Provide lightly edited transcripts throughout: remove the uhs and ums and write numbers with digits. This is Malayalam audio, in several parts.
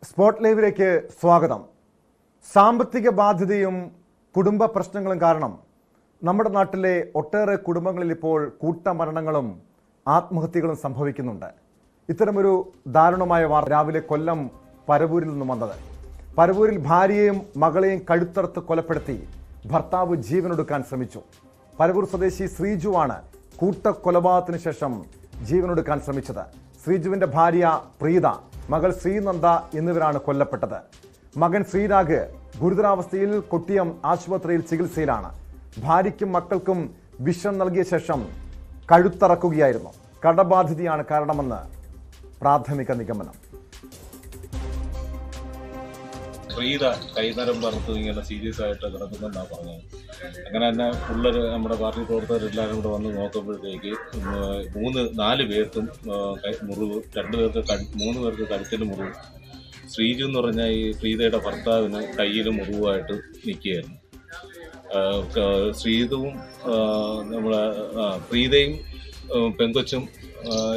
സ്പോട്ട് ലൈവിലേക്ക് സ്വാഗതം. സാമ്പത്തിക ബാധ്യതയും കുടുംബ പ്രശ്നങ്ങളും കാരണം നമ്മുടെ നാട്ടിലെ ഒട്ടേറെ കുടുംബങ്ങളിൽ ഇപ്പോൾ കൂട്ടമരണങ്ങളും ആത്മഹത്യകളും സംഭവിക്കുന്നുണ്ട്. ഇത്തരമൊരു ദാരുണമായ വാർത്ത രാവിലെ കൊല്ലം പരവൂരിൽ നിന്നും വന്നത്. പരവൂരിൽ ഭാര്യയെയും മകളെയും കഴുത്തറുത്ത് കൊലപ്പെടുത്തി ഭർത്താവ് ജീവനൊടുക്കാൻ ശ്രമിച്ചു. പരവൂർ സ്വദേശി ശ്രീജുവാണ് കൂട്ടക്കൊലപാതകത്തിന് ശേഷം ജീവനൊടുക്കാൻ ശ്രമിച്ചത്. ശ്രീജുവിന്റെ ഭാര്യ പ്രീത, മകൾ ശ്രീനന്ദ എന്നിവരാണ് കൊല്ലപ്പെട്ടത്. മകൻ ശ്രീരാഗ് ഗുരുതരാവസ്ഥയിൽ കൊട്ടിയം ആശുപത്രിയിൽ ചികിത്സയിലാണ്. ഭാര്യയ്ക്കും മക്കൾക്കും വിഷം നൽകിയ ശേഷം കഴുത്തറക്കുകയായിരുന്നു. കടബാധ്യതയാണ് കാരണമെന്ന് പ്രാഥമിക നിഗമനം. പ്രീത കൈനരം പറഞ്ഞത് ഇങ്ങനെ സീരിയസ് ആയിട്ട് കിടക്കുന്നെന്നാണ് പറഞ്ഞത്. അങ്ങനെ തന്നെ പിള്ളേർ നമ്മുടെ പാർട്ടി പ്രവർത്തകരെല്ലാവരും കൂടെ വന്ന് നോക്കുമ്പോഴത്തേക്ക് നാല് പേർക്കും മുറിവ്, മൂന്ന് പേർക്ക് കഴുത്തിൽ മുറിവ്. ശ്രീജു എന്ന് പറഞ്ഞാൽ ഈ പ്രീതയുടെ ഭർത്താവിന് കയ്യിൽ മുറിവായിട്ട് നിൽക്കുകയായിരുന്നു. ശ്രീതുവും നമ്മളെ പ്രീതയും പെങ്കൊച്ചും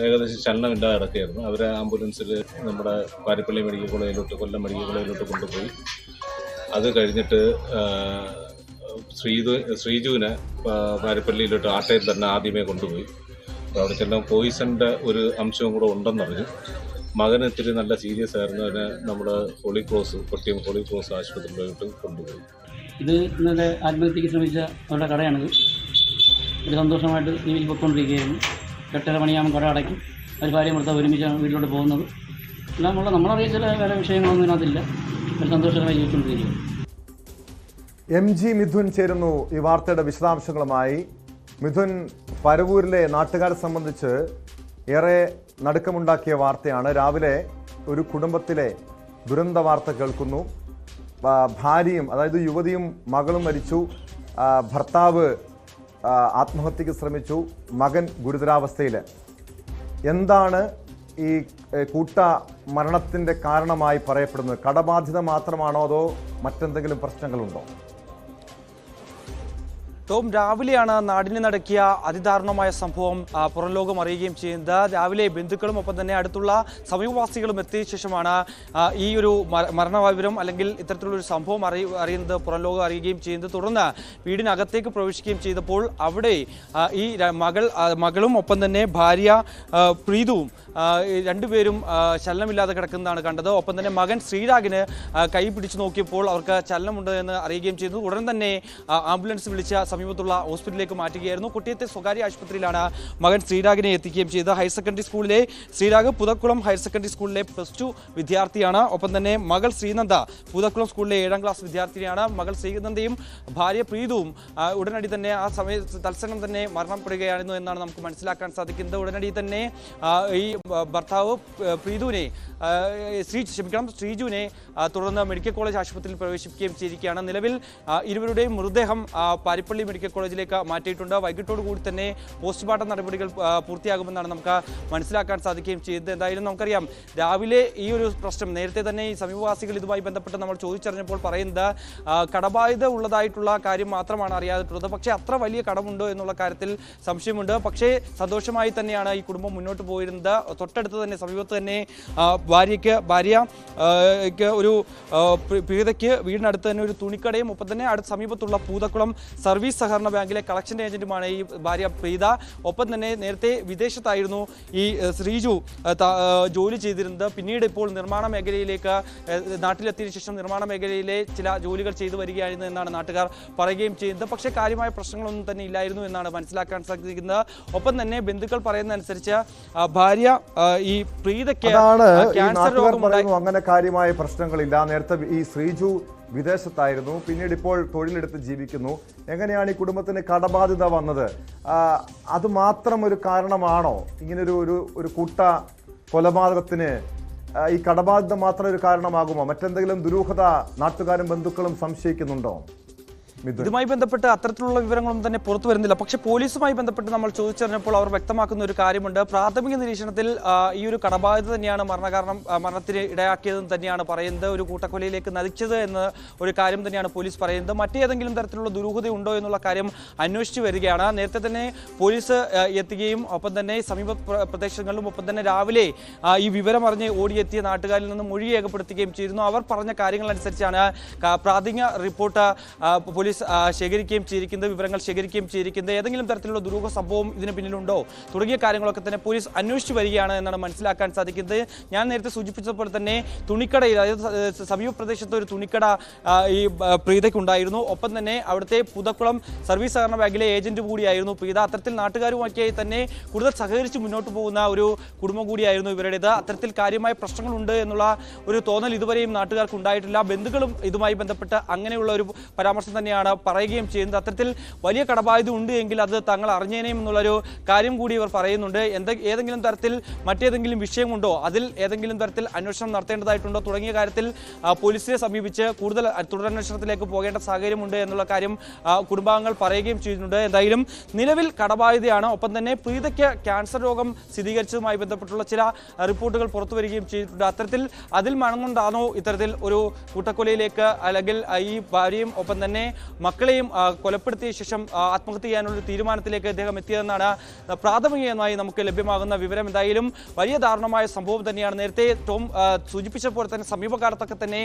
ഏകദേശം ചലനമില്ലാതെ കിടക്കുകയായിരുന്നു. അവരെ ആംബുലൻസിൽ നമ്മുടെ പാരിപ്പള്ളി മെഡിക്കൽ കോളേജിലോട്ട്, കൊല്ലം മെഡിക്കൽ കോളേജിലോട്ട് കൊണ്ടുപോയി. അത് കഴിഞ്ഞിട്ട് ശ്രീജുവിനെ പാരിപ്പള്ളിയിലോട്ട് ആട്ടയിൽ തന്നെ ആദ്യമേ കൊണ്ടുപോയി. അവിടെ ചെല്ലാം പോയിസണിൻ്റെ ഒരു അംശവും കൂടെ ഉണ്ടെന്നറിഞ്ഞു. മകന് ഇത്തിരി നല്ല സീരിയസ് ആയിരുന്നു. അതിനെ നമ്മുടെ കൊട്ടിയം ഹോളി ക്രോസ് ആശുപത്രിയിലോട്ട് കൊണ്ടുപോയി. ഇത് ഇന്നലെ ആത്മഹത്യക്ക് ശ്രമിച്ച അവരുടെ കടയാണിത്. ഒരു സന്തോഷമായിട്ട് ജീവിൽ പൊയ്ക്കൊണ്ടിരിക്കുകയായിരുന്നു. 8:30 മണിയാകുമ്പോൾ കട അടയ്ക്കും. അവർ ഭാര്യയും ഭർത്താവ് ഒരുമിച്ചാണ് വീട്ടിലോട്ട് പോകുന്നത്. എല്ലാം നമ്മളറിയ ചില വേറെ വിഷയങ്ങളൊന്നും ഇതിനകത്തില്ല. ഒരു സന്തോഷമായി ജീവിച്ചുകൊണ്ടിരിക്കുകയാണ്. MG മിഥുൻ ചേരുന്നു ഈ വാർത്തയുടെ വിശദാംശങ്ങളുമായി. മിഥുൻ, പരവൂരിലെ നാട്ടുകാരെ സംബന്ധിച്ച് ഏറെ നടുക്കമുണ്ടാക്കിയ വാർത്തയാണ്. രാവിലെ ഒരു കുടുംബത്തിലെ ദുരന്ത വാർത്ത കേൾക്കുന്നു. ഭാര്യയും, അതായത് യുവതിയും മകളും മരിച്ചു. ഭർത്താവ് ആത്മഹത്യക്ക് ശ്രമിച്ചു. മകൻ ഗുരുതരാവസ്ഥയിൽ. എന്താണ് ഈ കൂട്ട മരണത്തിൻ്റെ കാരണമായി പറയപ്പെടുന്നത്? കടബാധ്യത മാത്രമാണോ അതോ മറ്റെന്തെങ്കിലും പ്രശ്നങ്ങളുണ്ടോ? ടോം, രാവിലെയാണ് നാടിനെ നടക്കിയ അതിദാരുണമായ സംഭവം പുറംലോകം അറിയുകയും ചെയ്യുന്നത്. രാവിലെ ബന്ധുക്കളും ഒപ്പം തന്നെ അടുത്തുള്ള സമീപവാസികളും എത്തിയ ശേഷമാണ് ഈ ഒരു മരണവിവരം അല്ലെങ്കിൽ ഇത്തരത്തിലുള്ളൊരു സംഭവം അറിയുന്നത്, പുറംലോകം അറിയുകയും ചെയ്യുന്നത്. തുടർന്ന് വീടിനകത്തേക്ക് പ്രവേശിക്കുകയും ചെയ്തപ്പോൾ അവിടെ ഈ മകളും ഒപ്പം തന്നെ ഭാര്യ പ്രീതുവും രണ്ടുപേരും ചലനമില്ലാതെ കിടക്കുന്നതാണ് കണ്ടത്. ഒപ്പം തന്നെ മകൻ ശ്രീരാഗിന് കൈ പിടിച്ചു നോക്കിയപ്പോൾ അവർക്ക് ചലനമുണ്ട് എന്ന് അറിയുകയും ചെയ്തു. ഉടൻ തന്നെ ആംബുലൻസ് വിളിച്ച സമീപത്തുള്ള ഹോസ്പിറ്റലിലേക്ക് മാറ്റുകയായിരുന്നു. കുട്ടിയത്തെ സ്വകാര്യ ആശുപത്രിയിലാണ് മകൻ ശ്രീരാഗിനെ എത്തിക്കുകയും ചെയ്തത്. ഹയർ സെക്കൻഡറി സ്കൂളിലെ ശ്രീരാഗ് പുതക്കുളം ഹയർ സെക്കൻഡറി സ്കൂളിലെ +2 വിദ്യാർത്ഥിയാണ്. ഒപ്പം തന്നെ മകൾ ശ്രീനന്ദ പുതക്കുളം സ്കൂളിലെ 7ാം ക്ലാസ് വിദ്യാർത്ഥിനിയാണ്. മകൾ ശ്രീനന്ദയും ഭാര്യ പ്രീതുവും ഉടനടി തന്നെ ആ തത്സമയം തന്നെ മരണപ്പെടുകയായിരുന്നു എന്നാണ് നമുക്ക് മനസ്സിലാക്കാൻ സാധിക്കുന്നത്. ഉടനടി തന്നെ ഈ ഭർത്താവ് ശ്രീജുവിനെ തുടർന്ന് മെഡിക്കൽ കോളേജ് ആശുപത്രിയിൽ പ്രവേശിപ്പിക്കുകയും ചെയ്തിരിക്കുകയാണ്. നിലവിൽ ഇരുവരുടെയും മൃതദേഹം പാരിപ്പള്ളി മെഡിക്കൽ കോളേജിലേക്ക് മാറ്റിയിട്ടുണ്ട്. വൈകിട്ടോടുകൂടി തന്നെ പോസ്റ്റ്മോർട്ടം നടപടികൾ പൂർത്തിയാകുമെന്നാണ് നമുക്ക് മനസ്സിലാക്കാൻ സാധിക്കുകയും ചെയ്തത്. എന്തായാലും നമുക്കറിയാം, രാവിലെ ഈ ഒരു പ്രശ്നം നേരത്തെ തന്നെ ഈ സമീപവാസികൾ ഇതുമായി ബന്ധപ്പെട്ട് നമ്മൾ ചോദിച്ചറിഞ്ഞപ്പോൾ പറയുന്നത് കടബാധ്യത ഉള്ളതായിട്ടുള്ള കാര്യം മാത്രമാണ് അറിയാതിട്ടുള്ളത്. പക്ഷേ അത്ര വലിയ കടമുണ്ടോ എന്നുള്ള കാര്യത്തിൽ സംശയമുണ്ട്. പക്ഷേ സന്തോഷമായി തന്നെയാണ് ഈ കുടുംബം മുന്നോട്ട് പോയിരുന്നത്. തൊട്ടടുത്ത് തന്നെ, സമീപത്ത് തന്നെ ഭാര്യയ്ക്ക് ഒരു പ്രീതയ്ക്ക് വീടിനടുത്ത് തന്നെ ഒരു തുണിക്കടയും ഒപ്പം തന്നെ സമീപത്തുള്ള പൂതക്കുളം സർവീസ് സഹകരണ ബാങ്കിലെ കളക്ഷൻ ഏജന്റുമാണ് ഈ ഭാര്യ പ്രീത. ഒപ്പം തന്നെ നേരത്തെ വിദേശത്തായിരുന്നു ഈ ശ്രീജു ജോലി ചെയ്തിരുന്നത്. പിന്നീട് ഇപ്പോൾ നിർമ്മാണ മേഖലയിലേക്ക് നാട്ടിലെത്തിയ ശേഷം നിർമ്മാണ മേഖലയിലെ ചില ജോലികൾ ചെയ്തു വരികയായിരുന്നു എന്നാണ് നാട്ടുകാർ പറയുകയും ചെയ്യുന്നത്. പക്ഷേ കാര്യമായ പ്രശ്നങ്ങളൊന്നും തന്നെ ഇല്ലായിരുന്നു എന്നാണ് മനസ്സിലാക്കാൻ സാധിക്കുന്നത്. ഒപ്പം തന്നെ ബന്ധുക്കൾ പറയുന്ന അനുസരിച്ച് ഭാര്യ ഈ പ്രീതയ്ക്ക് ക്യാൻസർ രോഗമുണ്ടായി. അങ്ങനെ കാര്യമായ പ്രശ്നങ്ങളില്ല. നേരത്തെ ഈ ശ്രീജു വിദേശത്തായിരുന്നു, പിന്നീട് ഇപ്പോൾ തൊഴിലെടുത്ത് ജീവിക്കുന്നു. എങ്ങനെയാണ് ഈ കുടുംബത്തിന് കടബാധ്യത വന്നത്? അത് മാത്രം ഒരു കാരണമാണോ ഇങ്ങനൊരു ഒരു കൂട്ട കൊലപാതകത്തിന്? ഈ കടബാധ്യത മാത്രം ഒരു കാരണമാകുമോ? മറ്റെന്തെങ്കിലും ദുരൂഹത നാട്ടുകാരും ബന്ധുക്കളും സംശയിക്കുന്നുണ്ടോ? ഇതുമായി ബന്ധപ്പെട്ട് അത്തരത്തിലുള്ള വിവരങ്ങളൊന്നും തന്നെ പുറത്തു വരുന്നില്ല. പക്ഷേ പോലീസുമായി ബന്ധപ്പെട്ട് നമ്മൾ ചോദിച്ചറിഞ്ഞപ്പോൾ അവർ വ്യക്തമാക്കുന്ന ഒരു കാര്യമുണ്ട്. പ്രാഥമിക നിരീക്ഷണത്തിൽ ഈ ഒരു കടബാധ്യത തന്നെയാണ് മരണത്തിന് ഇടയാക്കിയതെന്ന് തന്നെയാണ് പറയുന്നത്. ഒരു കൂട്ടക്കൊലയിലേക്ക് നയിച്ചത് എന്ന ഒരു കാര്യം തന്നെയാണ് പോലീസ് പറയുന്നത്. മറ്റേതെങ്കിലും തരത്തിലുള്ള ദുരൂഹത ഉണ്ടോ എന്നുള്ള കാര്യം അന്വേഷിച്ചു വരികയാണ്. നേരത്തെ തന്നെ പോലീസ് എത്തുകയും ഒപ്പം തന്നെ സമീപ പ്രദേശങ്ങളിലും ഒപ്പം തന്നെ രാവിലെ ഈ വിവരം അറിഞ്ഞ് ഓടിയെത്തിയ നാട്ടുകാരിൽ നിന്ന് മൊഴി രേഖപ്പെടുത്തുകയും ചെയ്തിരുന്നു. അവർ പറഞ്ഞ കാര്യങ്ങളനുസരിച്ചാണ് പ്രാഥമിക റിപ്പോർട്ട് പോലീസ് ശേഖരിക്കുകയും ചെയ്തിരിക്കുന്നത്, വിവരങ്ങൾ ശേഖരിക്കുകയും ചെയ്തിരിക്കുന്നത്. ഏതെങ്കിലും തരത്തിലുള്ള ദുരൂഹ സംഭവം ഇതിന് പിന്നിലുണ്ടോ തുടങ്ങിയ കാര്യങ്ങളൊക്കെ തന്നെ പോലീസ് അന്വേഷിച്ചു വരികയാണ് എന്നാണ് മനസ്സിലാക്കാൻ സാധിക്കുന്നത്. ഞാൻ നേരത്തെ സൂചിപ്പിച്ചപ്പോൾ തന്നെ തുണിക്കടയിൽ, അതായത് സമീപ പ്രദേശത്ത് ഒരു തുണിക്കട ഈ പ്രീതയ്ക്കുണ്ടായിരുന്നു. ഒപ്പം തന്നെ അവിടുത്തെ പുതക്കുളം സർവീസ് സഹകരണ ബാങ്കിലെ ഏജന്റ് കൂടിയായിരുന്നു പ്രീത. അത്തരത്തിൽ നാട്ടുകാരുമൊക്കെയായി തന്നെ കൂടുതൽ സഹകരിച്ച് മുന്നോട്ട് പോകുന്ന ഒരു കുടുംബം കൂടിയായിരുന്നു ഇവരുടേത്. അത്തരത്തിൽ കാര്യമായ പ്രശ്നങ്ങളുണ്ട് എന്നുള്ള ഒരു തോന്നൽ ഇതുവരെയും നാട്ടുകാർക്ക് ഉണ്ടായിട്ടില്ല. ബന്ധുക്കളും ഇതുമായി ബന്ധപ്പെട്ട് അങ്ങനെയുള്ള ഒരു പരാമർശം തന്നെയാണ് പറയുകയും ചെയ്യുന്നത്. അത്തരത്തിൽ വലിയ കടബാധ്യത ഉണ്ട് എങ്കിൽ അത് തങ്ങൾ അറിഞ്ഞേനേയും എന്നുള്ളൊരു കാര്യം കൂടി ഇവർ പറയുന്നുണ്ട്. ഏതെങ്കിലും തരത്തിൽ മറ്റേതെങ്കിലും വിഷയമുണ്ടോ, അതിൽ ഏതെങ്കിലും തരത്തിൽ അന്വേഷണം നടത്തേണ്ടതായിട്ടുണ്ടോ തുടങ്ങിയ കാര്യത്തിൽ പോലീസിനെ സമീപിച്ച് കൂടുതൽ തുടരന്വേഷണത്തിലേക്ക് പോകേണ്ട സാഹചര്യമുണ്ട് എന്നുള്ള കാര്യം കുടുംബാംഗങ്ങൾ പറയുകയും ചെയ്യുന്നുണ്ട്. എന്തായാലും നിലവിൽ കടബാധ്യതയാണ്. ഒപ്പം തന്നെ പ്രീതയ്ക്ക് ക്യാൻസർ രോഗം സ്ഥിരീകരിച്ചതുമായി ബന്ധപ്പെട്ടുള്ള ചില റിപ്പോർട്ടുകൾ പുറത്തു വരികയും ചെയ്തിട്ടുണ്ട്. അത്തരത്തിൽ അതിൽ മണങ്ങുകൊണ്ടാണോ ഇത്തരത്തിൽ ഒരു കൂട്ടക്കൊലയിലേക്ക് അല്ലെങ്കിൽ ഈ ഭാര്യയും ഒപ്പം തന്നെ മക്കളെയും കൊലപ്പെടുത്തിയ ശേഷം ആത്മഹത്യ ചെയ്യാനുള്ള തീരുമാനത്തിലേക്ക് അദ്ദേഹം എത്തിയതെന്നാണ് പ്രാഥമികമായി നമുക്ക് ലഭ്യമാകുന്ന വിവരം. എന്തായാലും വലിയ ദാരുണമായ സംഭവം തന്നെയാണ്. നേരത്തെ ടോം സൂചിപ്പിച്ചപ്പോൾ തന്നെ സമീപകാലത്തൊക്കെ തന്നെ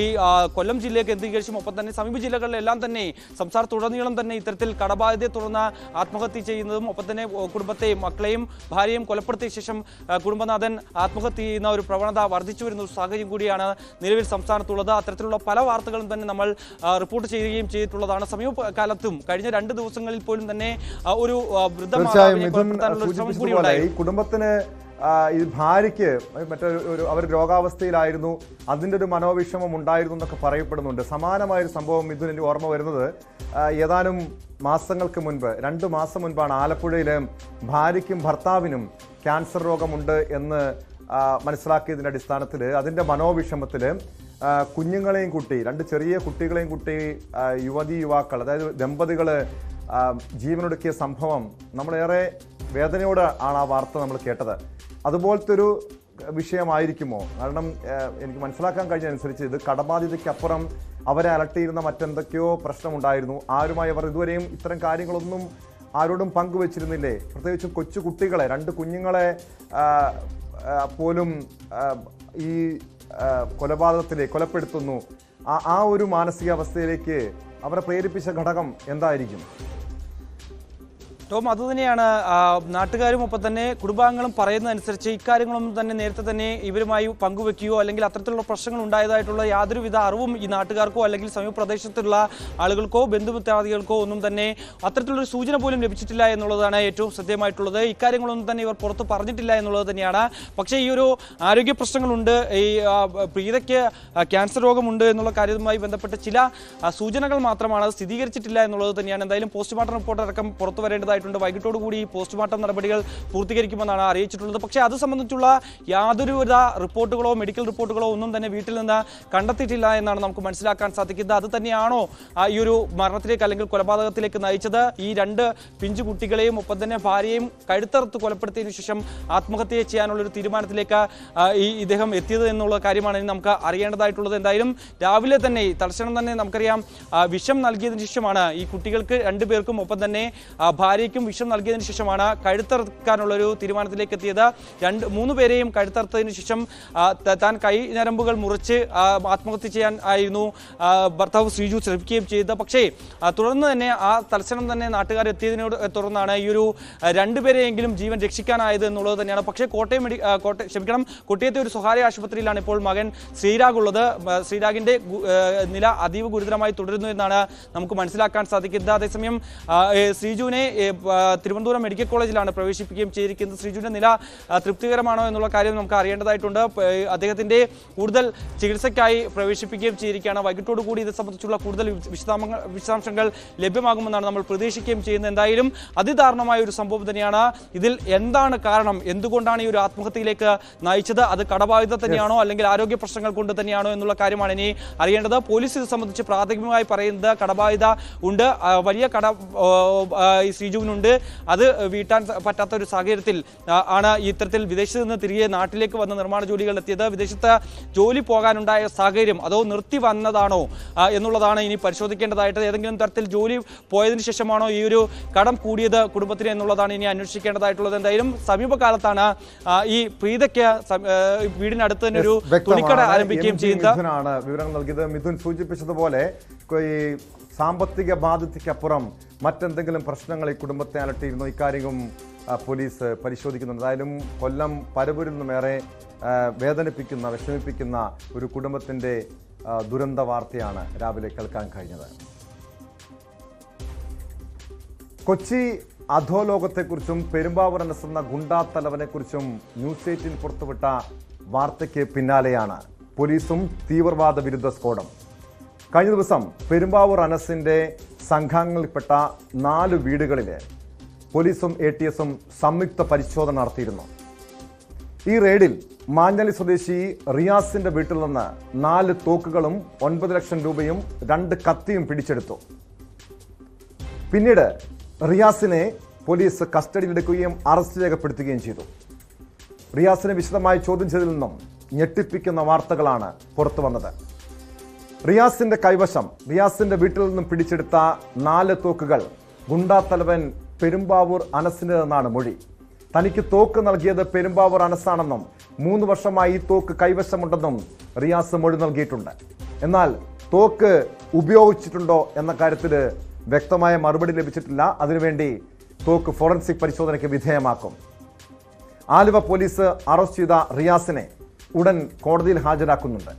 ഈ കൊല്ലം ജില്ലയെ കേന്ദ്രീകരിച്ചും ഒപ്പം തന്നെ സമീപ ജില്ലകളിലെല്ലാം തന്നെ സംസ്ഥാനത്തുടനീളം തന്നെ ഇത്തരത്തിൽ കടബാധ്യതയെ തുടർന്ന് ആത്മഹത്യ ചെയ്യുന്നതും ഒപ്പം തന്നെ കുടുംബത്തെയും മക്കളെയും ഭാര്യയും കൊലപ്പെടുത്തിയ ശേഷം കുടുംബനാഥൻ ആത്മഹത്യ ചെയ്യുന്ന ഒരു പ്രവണത വർദ്ധിച്ചു വരുന്ന ഒരു സാഹചര്യം കൂടിയാണ് നിലവിൽ സംസ്ഥാനത്തുള്ളത്. അത്തരത്തിലുള്ള പല വാർത്തകളും തന്നെ നമ്മൾ റിപ്പോർട്ട് ചെയ്യുകയും ചെയ്തിട്ടുള്ളതാണ്. സമീപകാലത്തും കഴിഞ്ഞ 2 ദിവസങ്ങളിൽ പോലും തന്നെ ഒരു ഈ കുടുംബത്തിന് ഈ ഭാര്യയ്ക്ക് അവർ രോഗാവസ്ഥയിലായിരുന്നു, അതിൻ്റെ ഒരു മനോവിഷമം ഉണ്ടായിരുന്നു എന്നൊക്കെ പറയപ്പെടുന്നുണ്ട്. സമാനമായൊരു സംഭവം ഇതിന് ഓർമ്മ വരുന്നത് ഏതാനും മാസങ്ങൾക്ക് മുൻപ്, 2 മാസം മുൻപാണ് ആലപ്പുഴയിലെ ഭാര്യയ്ക്കും ഭർത്താവിനും ക്യാൻസർ രോഗമുണ്ട് എന്ന് മനസ്സിലാക്കിയതിൻ്റെ അടിസ്ഥാനത്തിൽ അതിൻ്റെ മനോവിഷമത്തിൽ കുഞ്ഞുങ്ങളെയും കുട്ടി, 2 ചെറിയ കുട്ടികളെയും കുട്ടി, യുവാക്കൾ, അതായത് ദമ്പതികൾ ജീവനൊടുക്കിയ സംഭവം നമ്മളേറെ വേദനയോടെ ആണ് ആ വാർത്ത നമ്മൾ കേട്ടത്. അതുപോലത്തെ ഒരു വിഷയമായിരിക്കുമോ? കാരണം എനിക്ക് മനസ്സിലാക്കാൻ കഴിഞ്ഞതനുസരിച്ച് ഇത് കടബാധ്യതയ്ക്കപ്പുറം അവരെ അലട്ടിയിരുന്ന മറ്റെന്തൊക്കെയോ പ്രശ്നമുണ്ടായിരുന്നു. ആരുമായി അവർ ഇതുവരെയും ഇത്തരം കാര്യങ്ങളൊന്നും ആരോടും പങ്കുവച്ചിരുന്നില്ലേ? പ്രത്യേകിച്ചും കൊച്ചു കുട്ടികളെ, 2 കുഞ്ഞുങ്ങളെ പോലും ഈ കൊലപ്പെടുത്തുന്നു. ആ ഒരു മാനസികാവസ്ഥയിലേക്ക് അവരെ പ്രേരിപ്പിച്ച ഘടകം എന്തായിരിക്കും? ടോം, അതുതന്നെയാണ് നാട്ടുകാരും ഒപ്പം തന്നെ കുടുംബാംഗങ്ങളും പറയുന്നതനുസരിച്ച് ഇക്കാര്യങ്ങളൊന്നും തന്നെ നേരത്തെ തന്നെ ഇവരുമായി പങ്കുവെക്കുകയോ അല്ലെങ്കിൽ അത്തരത്തിലുള്ള പ്രശ്നങ്ങൾ ഉണ്ടായതായിട്ടുള്ള യാതൊരുവിധ അറിവും ഈ നാട്ടുകാർക്കോ അല്ലെങ്കിൽ സമീപ പ്രദേശത്തുള്ള ആളുകൾക്കോ ബന്ധുമിത്രാദികൾക്കോ ഒന്നും തന്നെ അത്തരത്തിലുള്ളൊരു സൂചന പോലും ലഭിച്ചിട്ടില്ല എന്നുള്ളതാണ് ഏറ്റവും ശ്രദ്ധേയമായിട്ടുള്ളത്. ഇക്കാര്യങ്ങളൊന്നും തന്നെ ഇവർ പുറത്ത് പറഞ്ഞിട്ടില്ല എന്നുള്ളത് തന്നെയാണ്. പക്ഷേ ഈ ഒരു ആരോഗ്യ പ്രശ്നങ്ങളുണ്ട്, ഈ പ്രീതയ്ക്ക് ക്യാൻസർ രോഗമുണ്ട് എന്നുള്ള കാര്യവുമായി ബന്ധപ്പെട്ട് ചില സൂചനകൾ മാത്രമാണ്, സ്ഥിരീകരിച്ചിട്ടില്ല എന്നുള്ളത് തന്നെയാണ്. എന്തായാലും പോസ്റ്റ്മോർട്ടം റിപ്പോർട്ട് അടക്കം പുറത്തു വരേണ്ടതായി വൈകിട്ടോടുകൂടി പോസ്റ്റ്മോർട്ടം നടപടികൾ പൂർത്തീകരിക്കുമെന്നാണ് അറിയിച്ചിട്ടുള്ളത്. പക്ഷേ അത് സംബന്ധിച്ചുള്ള യാതൊരുവിധ റിപ്പോർട്ടുകളോ മെഡിക്കൽ റിപ്പോർട്ടുകളോ ഒന്നും തന്നെ വീട്ടിൽ നിന്ന് കണ്ടെത്തിയിട്ടില്ല എന്നാണ് നമുക്ക് മനസ്സിലാക്കാൻ സാധിക്കുന്നത്. അത് തന്നെയാണോ ഈ ഒരു മരണത്തിലേക്ക് അല്ലെങ്കിൽ കൊലപാതകത്തിലേക്ക് നയിച്ചത്? ഈ 2 പിഞ്ചു കുട്ടികളെയും ഒപ്പം തന്നെ ഭാര്യയും കഴുത്തറുത്ത് കൊലപ്പെടുത്തിയതിനു ശേഷം ആത്മഹത്യ ചെയ്യാനുള്ളൊരു തീരുമാനത്തിലേക്ക് ഇദ്ദേഹം എത്തിയത് എന്നുള്ള കാര്യമാണ് നമുക്ക് അറിയേണ്ടതായിട്ടുള്ളത്. എന്തായാലും രാവിലെ തന്നെ തൽക്ഷണം തന്നെ നമുക്കറിയാം വിഷം നൽകിയതിനു ശേഷമാണ് ഈ കുട്ടികൾക്ക് 2 പേർക്കും ഒപ്പം തന്നെ ഭാര്യ വിഷം നൽകിയതിനു ശേഷമാണ് കഴുത്തറുക്കാനുള്ളൊരു തീരുമാനത്തിലേക്ക് എത്തിയത്. 3 പേരെയും കഴുത്തറുത്തതിനു ശേഷം താൻ കൈ ഞരമ്പുകൾ മുറിച്ച് ആത്മഹത്യ ചെയ്യാൻ ആയിരുന്നു ഭർത്താവ് ശ്രീജു ശ്രമിക്കുകയും ചെയ്തത്. പക്ഷേ തുടർന്ന് തന്നെ തൽക്ഷണം തന്നെ നാട്ടുകാർ എത്തിയതിനോട് തുടർന്നാണ് ഈ ഒരു 2 പേരെയെങ്കിലും ജീവൻ രക്ഷിക്കാനായത് എന്നുള്ളത് തന്നെയാണ്. പക്ഷേ കൊട്ടിയത്തെ ഒരു സ്വകാര്യ ആശുപത്രിയിലാണ് ഇപ്പോൾ മകൻ ശ്രീരാഗ് ഉള്ളത്. ശ്രീരാഗിന്റെ നില അതീവ ഗുരുതരമായി തുടരുന്നു എന്നാണ് നമുക്ക് മനസ്സിലാക്കാൻ സാധിക്കുന്നത്. അതേസമയം ശ്രീജുവിനെ തിരുവനന്തപുരം മെഡിക്കൽ കോളേജിലാണ് പ്രവേശിപ്പിക്കുകയും ചെയ്തിരിക്കുന്നത്. ശ്രീജുവിന്റെ നില തൃപ്തികരമാണോ എന്നുള്ള കാര്യം നമുക്ക് അറിയേണ്ടതായിട്ടുണ്ട്. അദ്ദേഹത്തിന്റെ കൂടുതൽ ചികിത്സയ്ക്കായി പ്രവേശിപ്പിക്കുകയും ചെയ്തിരിക്കുകയാണ്. വൈകിട്ടോടുകൂടി ഇത് സംബന്ധിച്ചുള്ള കൂടുതൽ വിശദാംശങ്ങൾ ലഭ്യമാകുമെന്നാണ് നമ്മൾ പ്രതീക്ഷിക്കുകയും ചെയ്യുന്നത്. എന്തായാലും അതിദാരുണമായ ഒരു സംഭവം തന്നെയാണ്. ഇതിൽ എന്താണ് കാരണം, എന്തുകൊണ്ടാണ് ഈ ഒരു ആത്മഹത്യയിലേക്ക് നയിച്ചത്? അത് കടബാധ്യത തന്നെയാണോ അല്ലെങ്കിൽ ആരോഗ്യ പ്രശ്നങ്ങൾ കൊണ്ട് തന്നെയാണോ എന്നുള്ള കാര്യമാണ് ഇനി അറിയേണ്ടത്. പോലീസ് ഇത് സംബന്ധിച്ച് പ്രാഥമികമായി പറയുന്നത് കടബാധ്യത ഉണ്ട്, വലിയ കട ഈ ശ്രീജുവിനുണ്ട്. അത് വീട്ടാൻ പറ്റാത്ത ഒരു സാഹചര്യത്തിൽ ആണ് ഇത്തരത്തിൽ വിദേശത്ത് നിന്ന് തിരികെ നാട്ടിലേക്ക് വന്ന നിർമ്മാണ ജോലികൾ എത്തിയത്. വിദേശത്ത് ജോലി പോകാനുണ്ടായ സാഹചര്യം അതോ നിർത്തി വന്നതാണോ എന്നുള്ളതാണ് ഇനി പരിശോധിക്കേണ്ടതായിട്ട്. ഏതെങ്കിലും തരത്തിൽ ജോലി പോയതിനു ശേഷമാണോ ഈ ഒരു കടം കൂടിയത് കുടുംബത്തിന് എന്നുള്ളതാണ് ഇനി അന്വേഷിക്കേണ്ടതായിട്ടുള്ളത്. എന്തായാലും സമീപകാലത്താണ് ഈ പ്രീതയ്ക്ക് വീടിനടുത്ത് തന്നെ ഒരു തുണിക്കട ആരംഭിക്കുകയും ചെയ്യുന്നത്. വിവരം നൽകിയത് മിഥുൻ സൂചിപ്പിച്ചതുപോലെ ഈ സാമ്പത്തിക ബാധ്യതയ്ക്കപ്പുറം മറ്റെന്തെങ്കിലും പ്രശ്നങ്ങൾ ഈ കുടുംബത്തെ അലട്ടിയിരുന്നോ, ഇക്കാര്യവും പോലീസ് പരിശോധിക്കുന്നുണ്ട്. എന്തായാലും കൊല്ലം പരവൂരിൽ നിന്നുമേറെ വേദനിപ്പിക്കുന്ന വിഷമിപ്പിക്കുന്ന ഒരു കുടുംബത്തിൻ്റെ ദുരന്ത വാർത്തയാണ് രാവിലെ കേൾക്കാൻ കഴിഞ്ഞത്. കൊച്ചി അധോലോകത്തെക്കുറിച്ചും പെരുമ്പാവൂർ അനസ് എന്ന ഗുണ്ടാ തലവനെക്കുറിച്ചും ന്യൂസ് 18 പുറത്തുവിട്ട വാർത്തയ്ക്ക് പിന്നാലെയാണ് പോലീസും തീവ്രവാദ വിരുദ്ധ സ്ക്വാഡും. കഴിഞ്ഞ ദിവസം പെരുമ്പാവൂർ അനസിന്റെ സംഘങ്ങളിൽപ്പെട്ട 4 വീടുകളിൽ പോലീസും ATSും സംയുക്ത പരിശോധന നടത്തിയിരുന്നു. ഈ റെയ്ഡിൽ മാഞ്ഞാലി സ്വദേശി റിയാസിന്റെ വീട്ടിൽ നിന്ന് 4 തോക്കുകളും 9 ലക്ഷം രൂപയും 2 കത്തിയും പിടിച്ചെടുത്തു. പിന്നീട് റിയാസിനെ പോലീസ് കസ്റ്റഡിയിലെടുക്കുകയും അറസ്റ്റ് രേഖപ്പെടുത്തുകയും ചെയ്തു. റിയാസിനെ വിശദമായി ചോദ്യം ചെയ്തതിൽ നിന്നും ഞെട്ടിപ്പിക്കുന്ന വാർത്തകളാണ് പുറത്തു വന്നത്. റിയാസിന്റെ കൈവശം റിയാസിന്റെ വീട്ടിൽ നിന്നും പിടിച്ചെടുത്ത 4 തോക്കുകൾ ഗുണ്ടാ തലവൻ പെരുമ്പാവൂർ അനസിൻ്റെതെന്നാണ് മൊഴി. തനിക്ക് തോക്ക് നൽകിയത് പെരുമ്പാവൂർ അനസാണെന്നും 3 വർഷമായി ഈ തോക്ക് കൈവശമുണ്ടെന്നും റിയാസ് മൊഴി നൽകിയിട്ടുണ്ട്. എന്നാൽ തോക്ക് ഉപയോഗിച്ചിട്ടുണ്ടോ എന്ന കാര്യത്തിൽ വ്യക്തമായ മറുപടി ലഭിച്ചിട്ടില്ല. അതിനുവേണ്ടി തോക്ക് ഫോറൻസിക് പരിശോധനയ്ക്ക് വിധേയമാക്കും. ആലുവ പോലീസ് അറസ്റ്റ് ചെയ്ത റിയാസിനെ ഉടൻ കോടതിയിൽ ഹാജരാക്കുന്നുണ്ട്.